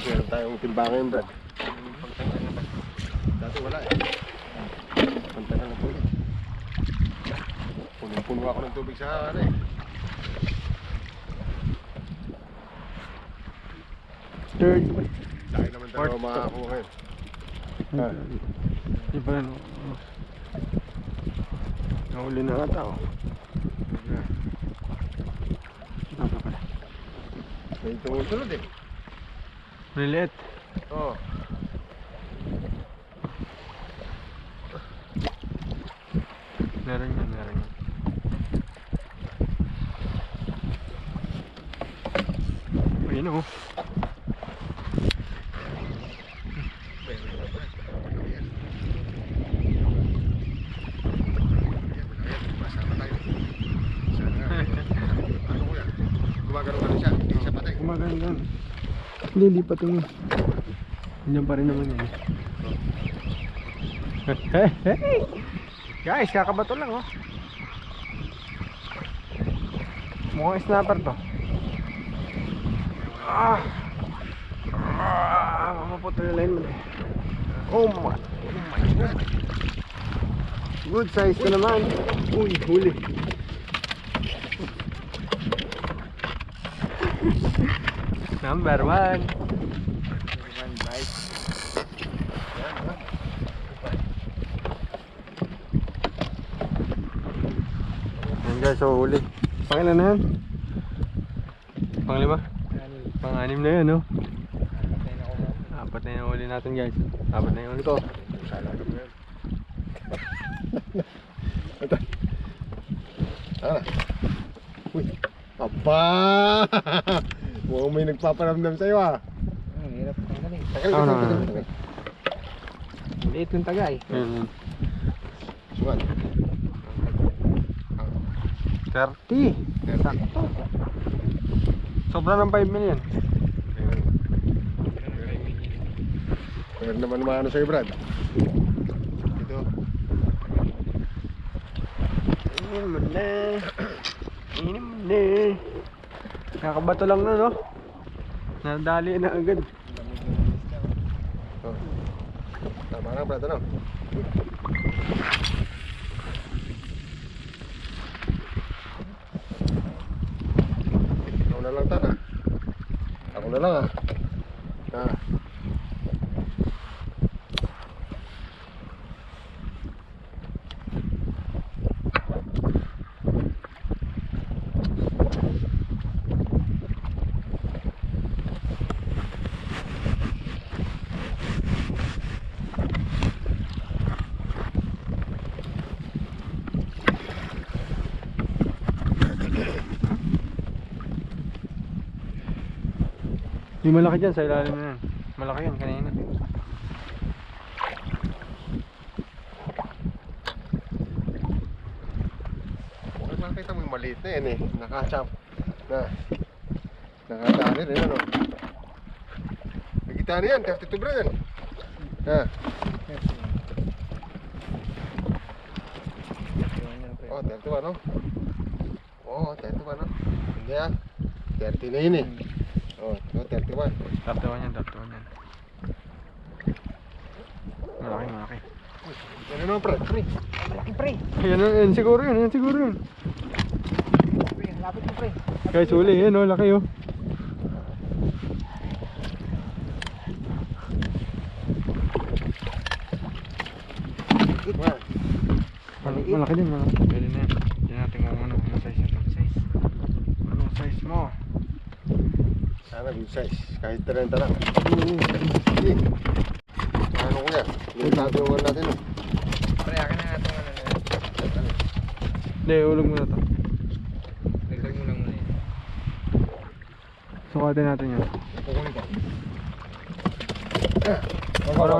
Meron tayong timbangan, Brad. Dati wala eh. Pantay ng tubig. Punong-puno ako ng tubig sa ano eh. Third. Dahil naman tayo Fourth. makakuha ngayon. Ah. Di ba ano? Nahuli na ata oh. Apa pala? May tumutunod eh. Maliliit. Oo. Meron yan, meron yan. Ayun oh. Gumagano ka rin siya, hindi siya patay. Gumaganda. Hindi pa tingin. Nandiyan pa rin naman yan. Hey! Guys, kakabato lang oh. Mukhang snapper to. Mamaputo yung line mo eh. Oh my God. Good size ka naman. Uy, huli. Number 1. Yan guys, so huli. Pangilan na yan? Panglima? Pang-anim na yan, no? Apat na yung huli natin guys. Apat na yung huli ko. Ano? Uy! Aba! Mukhang may nagpaparamdam sa'yo ah. Ang hirap ng galing. Tagal Ano, ka ano? tagal. Liit ng tagay. Yan. Suwan. 30. Sakto. Sobra ng 5 million. Meron naman maano sa'yo, Brad. Ito. Inin mo na. Inin mo na. Kakabato lang na, no? Nadali na agad. Oh. Tama na, Brad, ano? Ako na lang, Tan, ah. Ako na lang, ah. Ah. Yung malaki dyan sa ilalim na yan. Malaki yan kanina. Nakita mo yung maliit na yan eh. Nakachap. Nakadali rin ano. Nagita na yan. 32 bro yan. Ha. Oh, 31 no? Oh, 31 no? Hindi ah. 30 na yun eh. Oh, 31. 31 yan, 31 yan. Malaki. Yan naman pre. Malaki pre. Yan siguro yun, Pre, lapit mo pre. Guys, uli yan, oh, laki oh. Malaki din, malaki. Pwede na yan. Diyan natin kung anong size ito. Anong size mo? Sana good size. Kahit 30 lang. Sige. Ano ko yan? Yung tatulungan natin eh. Pre, akin na natin ano na. Hindi, ulog mo na to. Dagdag mo lang muna yun. Sukatin natin yan. Kukunin ko. Wala.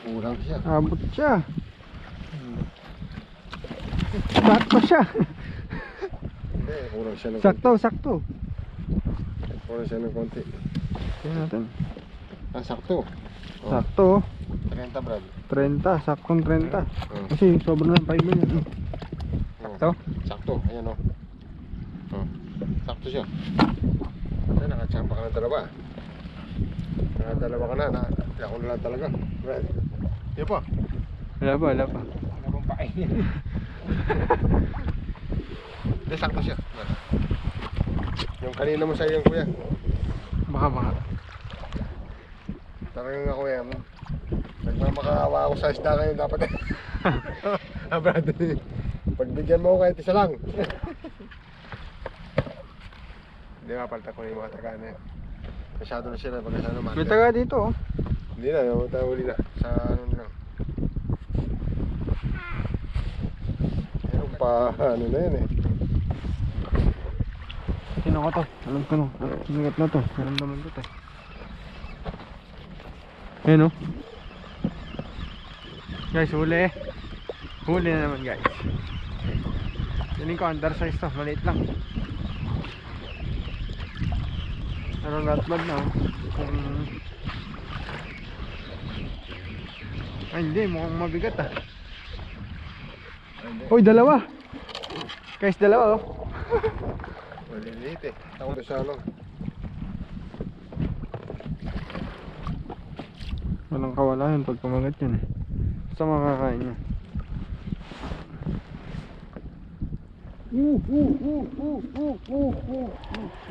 Kurang siya. Abot siya. Sakto siya. Hindi, kurang siya ng Sakto. konti. Kurang siya ng konti. Tingnan natin. Ah, sakto. Oh, Sakto. 30 Brad. 30, saktong 30. Oh. Kasi sobrang ng 5 million. Sakto? Sakto, ayan o. Oh. Sakto siya. Ay, nakachamba ka ng dalawa. Nakadalawa ka na. Ako na lang talaga. Brad. Di pa. Wala pa. Ano bang pain yan? Hindi, sakto siya. Yung kanina mo sa iyo, kuya. Baka. Talagang ako yan. Nagmamakaawa ako sa isda ngayon dapat. Ah, Brad. Pagbigyan mo ako kahit isa lang. Hindi nga, palta ko na yung mga tagaan na yan. Masyado na sila pagkasano naman. May taga dito oh. Hindi na, huli na. Sa ano na. Meron pa, ano na yan eh. Sino ko to? Alam ko no. Singat na to. Naramdaman ko to. Ayan oh. Guys, huli. Huli na naman guys. Galing ko, undersize to. Maliit lang. Pero not bad na oh. Ay hindi, mukhang mabigat ah. Uy, dalawa. Guys, dalawa oh. Maliliit eh. Ako doon sa ano. Walang kawalahan pag kumagat yan eh. Basta makakain niya.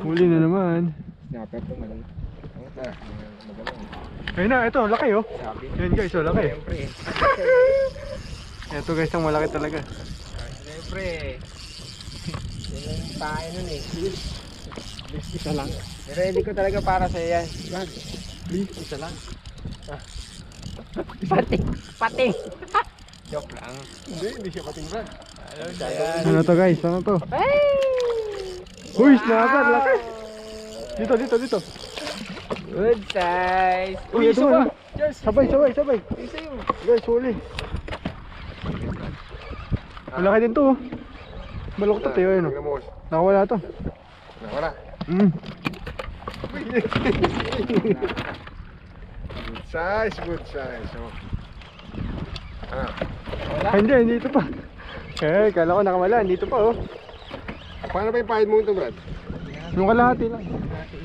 Huli na naman. Snapper to man. Ayun na, ito, laki oh. Sabi. Yan guys, oh, laki. Siyempre. Ito guys, ang malaki talaga. Siyempre. Yan yung pain nun eh. Please, isa lang. Ready ko talaga para sa yan. Brad, please, isa lang. Pati. Joke lang. Hindi siya pating Brad. Ano to guys, ano to? Uy, snapper, laki. Dito. Good size. Uy, ito isa ba? pa. Cheers. Sabay. Isa yun. Guys, huli. Malaki din to. Oh. Balok to tayo yun. Tingnan mo. Nakawala to. Wala. Good size. Oh. Ah, Ay, hindi ito pa. Eh, kala ko nakawala. Hindi ito pa oh. paano ba yung pahid mo ito, Brad? Yung kalahati lang.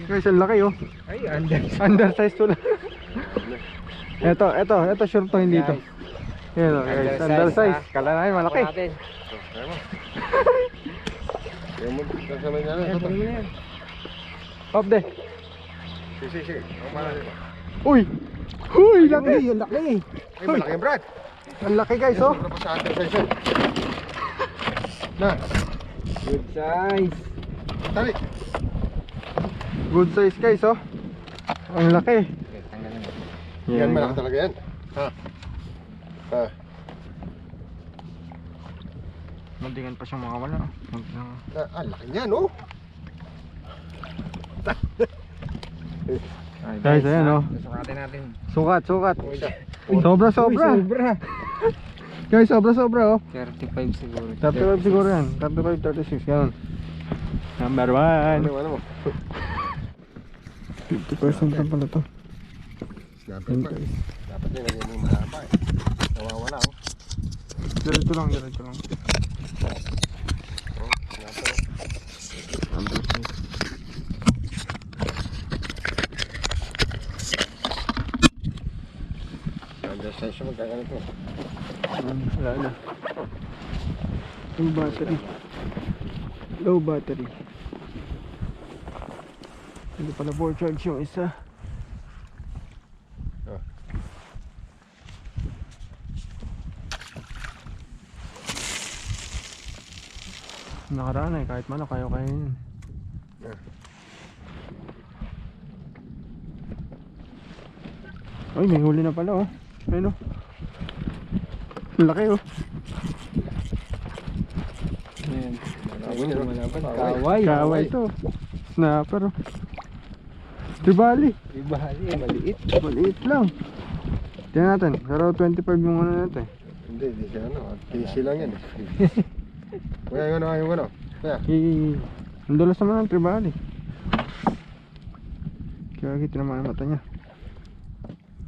Guys, ang laki oh. Ay, under. Undersize to lang. Ito sure to hindi ito. Yan oh, guys, undersize. Kala namin malaki. Natin. Kaya mo. Kaya mo, kasamay na Ayan, ito. tuloy mo na yan. Off de. Sige. Ang mahal nito. Uy, laki. Uy, ang laki. Ay, malaki yung Brad. Ang laki guys oh. Sobra pa sa atin size yan. Na, Good size. tali. Good size guys oh. Ang laki. Okay, tanggalin mo. Yan, malaki talaga yan. Ha? Mundingan pa siyang makawala. Laki niyan, oh. Ay, Guys, ayan, ha? oh. Susukatin natin. Sukat. Uy, Sobra. sobra. Guys, sobra oh. 35 siguro. 35 siguro yan. 35, 36 ganun. Number 1. Ano mo? 50% lang pala to. Snapper pa. Dapat din, lagyan mo yung mahaba eh. Nawawala, oh. Diretso lang. Oh, snapper. Undersize siya, magkakano to. Wala na. Low battery. Hindi pala full charge yung isa. Oh. Nakaraan eh, kahit man kayo yun. Yeah. Ay, may huli na pala oh. Ayun oh. Ang laki oh. Ayan. Malaban. Kaway to. Snapper oh. Tribali. Ibahali, maliit. Maliit lang. Tingnan natin, pero 25 yung ano natin. Hindi siya ano. PC lang yan eh. Kuya, yung ano. Kuya. Ang dulas naman ng tribali. Kaya kita naman ang mata niya.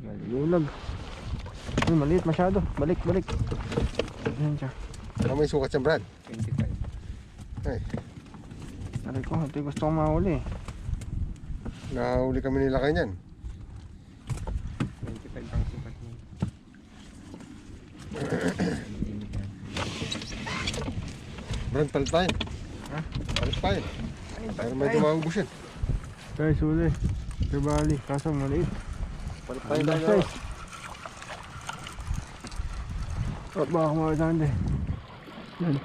Malulag. Ay, maliit masyado. Balik. Ayan siya. Ano may sukat siya, Brad? 25. Ay, Aray ko, ito yung gusto kong mahuli. nahuli kami nila kayo niyan. 25 ang sukat mo. Brad, palit tayo. Ha? Palit tayo. Pero medyo maubos yan. Guys, huli. Tribali, kaso maliit. Palit tayo Ang tayo. size. Oh, baka kumawasan din. Yan.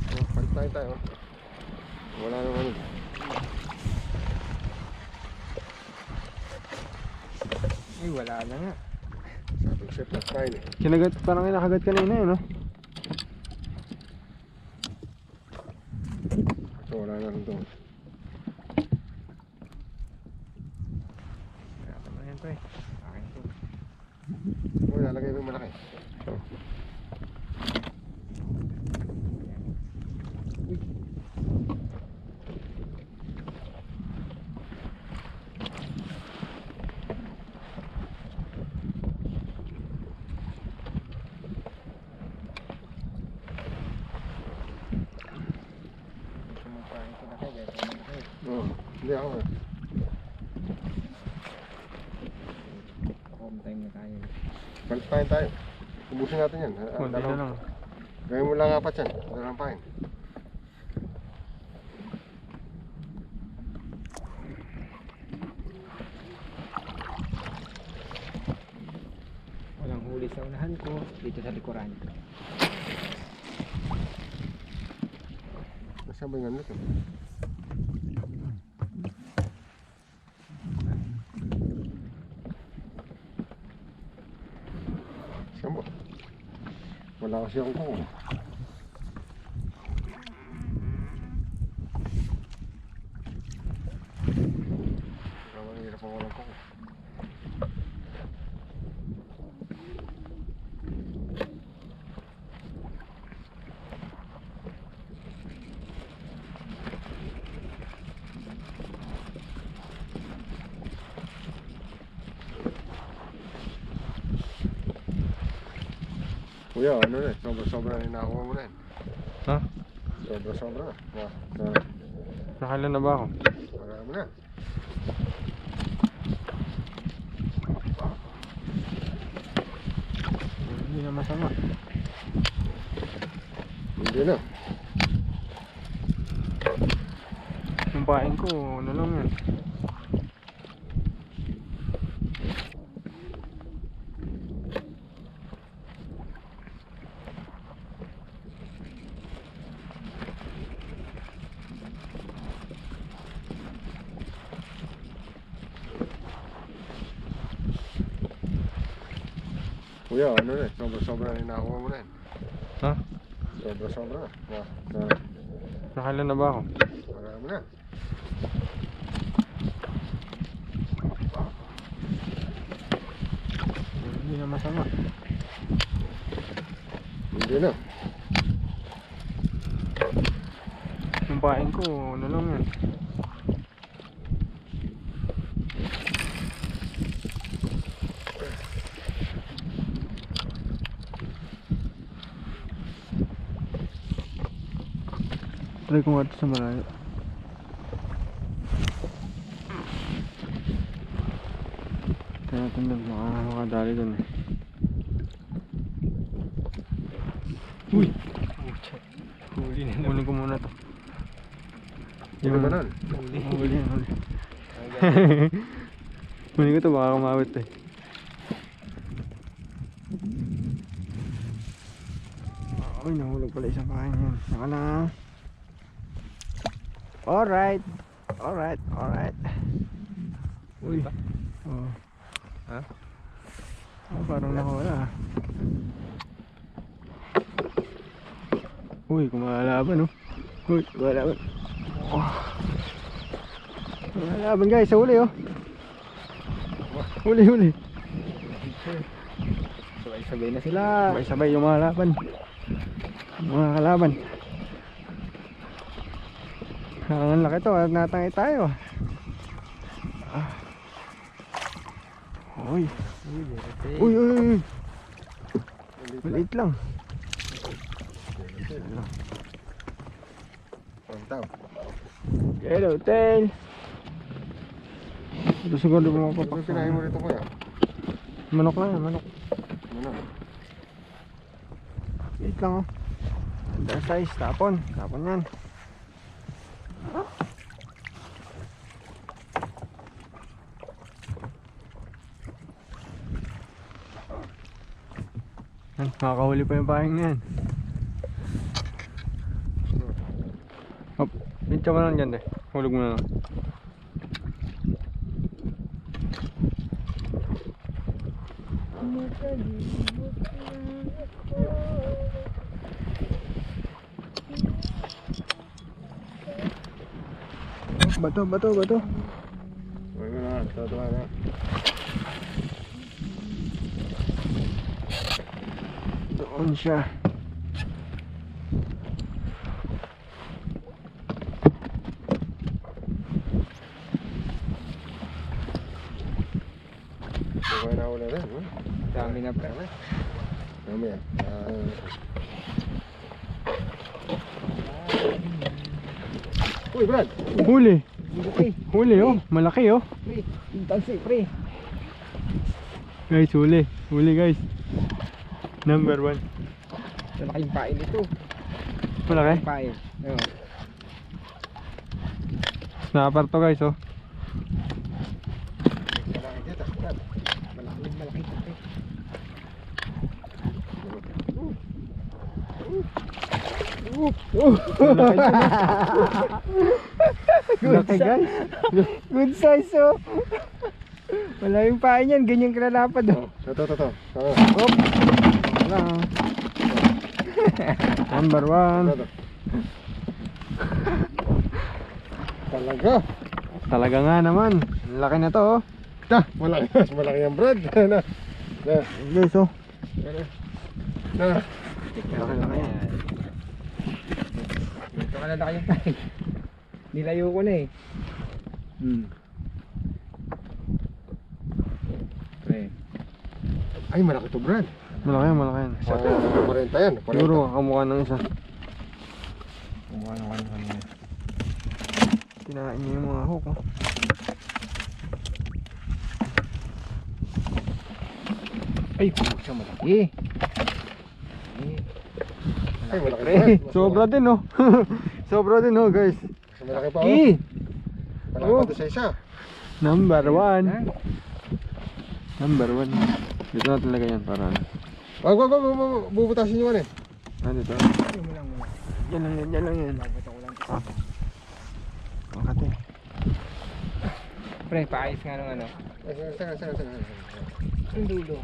Oh, palit tayo. Wala naman yun. Ay, wala na nga. Sabi ko siya, palit tayo eh. Kinagat, parang kinakagat kanina eh, no? So, wala na rin doon. Wala ka na yan, pre. Akin to. Oh, lalagay mo yung malaki. Sumupain ko na kayo, guys. Ano na kayo? Oh, hindi ako eh. Home time na tayo. Palit tayo. Ubusin natin yan. Kunti na lang. Gawin mo lang apat yan. Dalawang pain. Walang huli sa unahan ko, dito sa likuran. Nasaan ba yung ano ito? Saan ba? Wala kasi akong kuko. pa walang kuko. Kuya, ano rin? Sobra-sobra na nakuha mo rin. Ha? Sobra-sobra. Nakailan na ba ako? Marami na. Hindi na masama. Hindi na. Yung pain ko, ano lang yan. Kuya, ano rin? Sobra-sobra na nakuha mo rin. Ha? Sobra-sobra. Nakailan na ba ako? Marami na. Hindi na masama. Hindi na. Yung pain ko, ano lang yan. Try ko nga ito sa malayo. Kaya natin lang makakadali dun eh. Uy! Huli na. Huli ko muna to. Hindi ba nun? Huli. Huli ko to, baka kumawit eh. Uy, nahulog pala isang kain yan. Saka na. Alright. Uy. Oh. Ha? Oh, parang nakawala. Uy, kumalaban oh. Uy, kumalaban. Oh. Kumalaban guys, sa huli oh. Huli. Sabay-sabay na sila. Sabay-sabay yung mga laban. Mga kalaban. Ang laki to, natangay tayo. Uy. Uy. Maliit lang. Pantaw. Hello, tail. Ito siguro di mo Ano mapapak. kinain mo rito kuya? Manok lang yan, manok. Ano? Maliit lang oh. Ganda size, tapon yan. Makakahuli pa yung pahing na yan. Hop, pincha mo lang dyan de. Hulog mo na lang. Bato. Huwag mo na. Tatawa na. Doon siya. Huwag na wala rin. Dami na pre. Dami yan. Uy, Brad! Huli. Pre. Huli oh. Malaki oh. Pre. Intansi pre. Guys, huli. Huli guys. Number 1. Malaking pain ito. Malaki. Pain. Ayun. Snapper to guys oh. Malaki dito. Brad. Malaki pre. Malaki guys. Good size oh. Wala yung pain yan, ganyan kalalapad oh. Ito. Hop. Wala. Number 1. Ito. Talaga. Talaga nga naman. Laki na to oh. Malaki. Mas malaki ang Brad. Na. Guys oh. Na. Laki. Ito kalalaki yung tayo. Nilayo ko na eh. Pre. Ay, malaki to Brad. Malaki yan. Sa 40 yan. 40. Siguro kamukha ng isa. Kumuha ng ano kanina. Kinain niya yung mga hook oh. Ay, pusa malaki. Ay, malaki Pre. Brad. Sobra din oh. Sobra din oh guys. Mas malaki pa oh. Ki! Malaki pa to sa isa. Number 1. Ha? Number 1. Dito na talaga yan para ano. Wag. Bubutasin nyo ano eh. Ah, dito. Ay, mo lang. Yan lang yan. Babato ko lang. Makati. Pre, paayos nga ng ano. Saka. Ang dulo.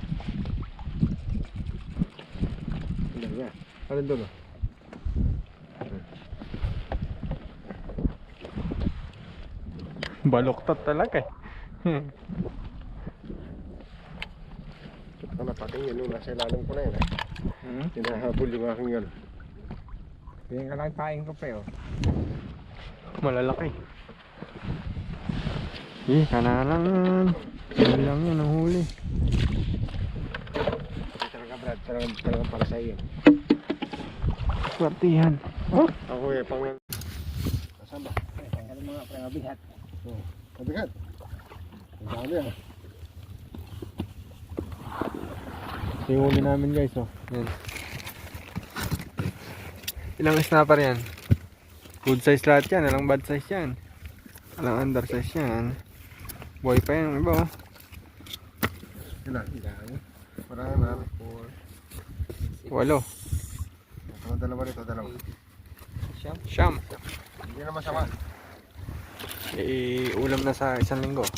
Ano doon? Baloktot talaga eh. Ito ka na pating yun. Nasa ilalim ko na yun. Hinahabol yung aking yun. Tingnan ka lang paing ko pre oh. Malalaki. Kanalan. Yan lang yan ang huli. Talaga Brad. Talagang para sa iyo. Swertihan. Ako eh, pang... Saan ba? Pre, tanggalin mga pre, mabigat. Mabigat. Ang dami ah. Yung huli namin guys oh. Yan. Ilang snapper yan? Good size lahat yan. Ilang bad size yan. Ilang under size yan. Boy pa yan. Iba oh. Ilan? Marami. 8. Ang dalawa rito, dalawa. Siyam. Hindi na masama. Ulam na sa 1 linggo.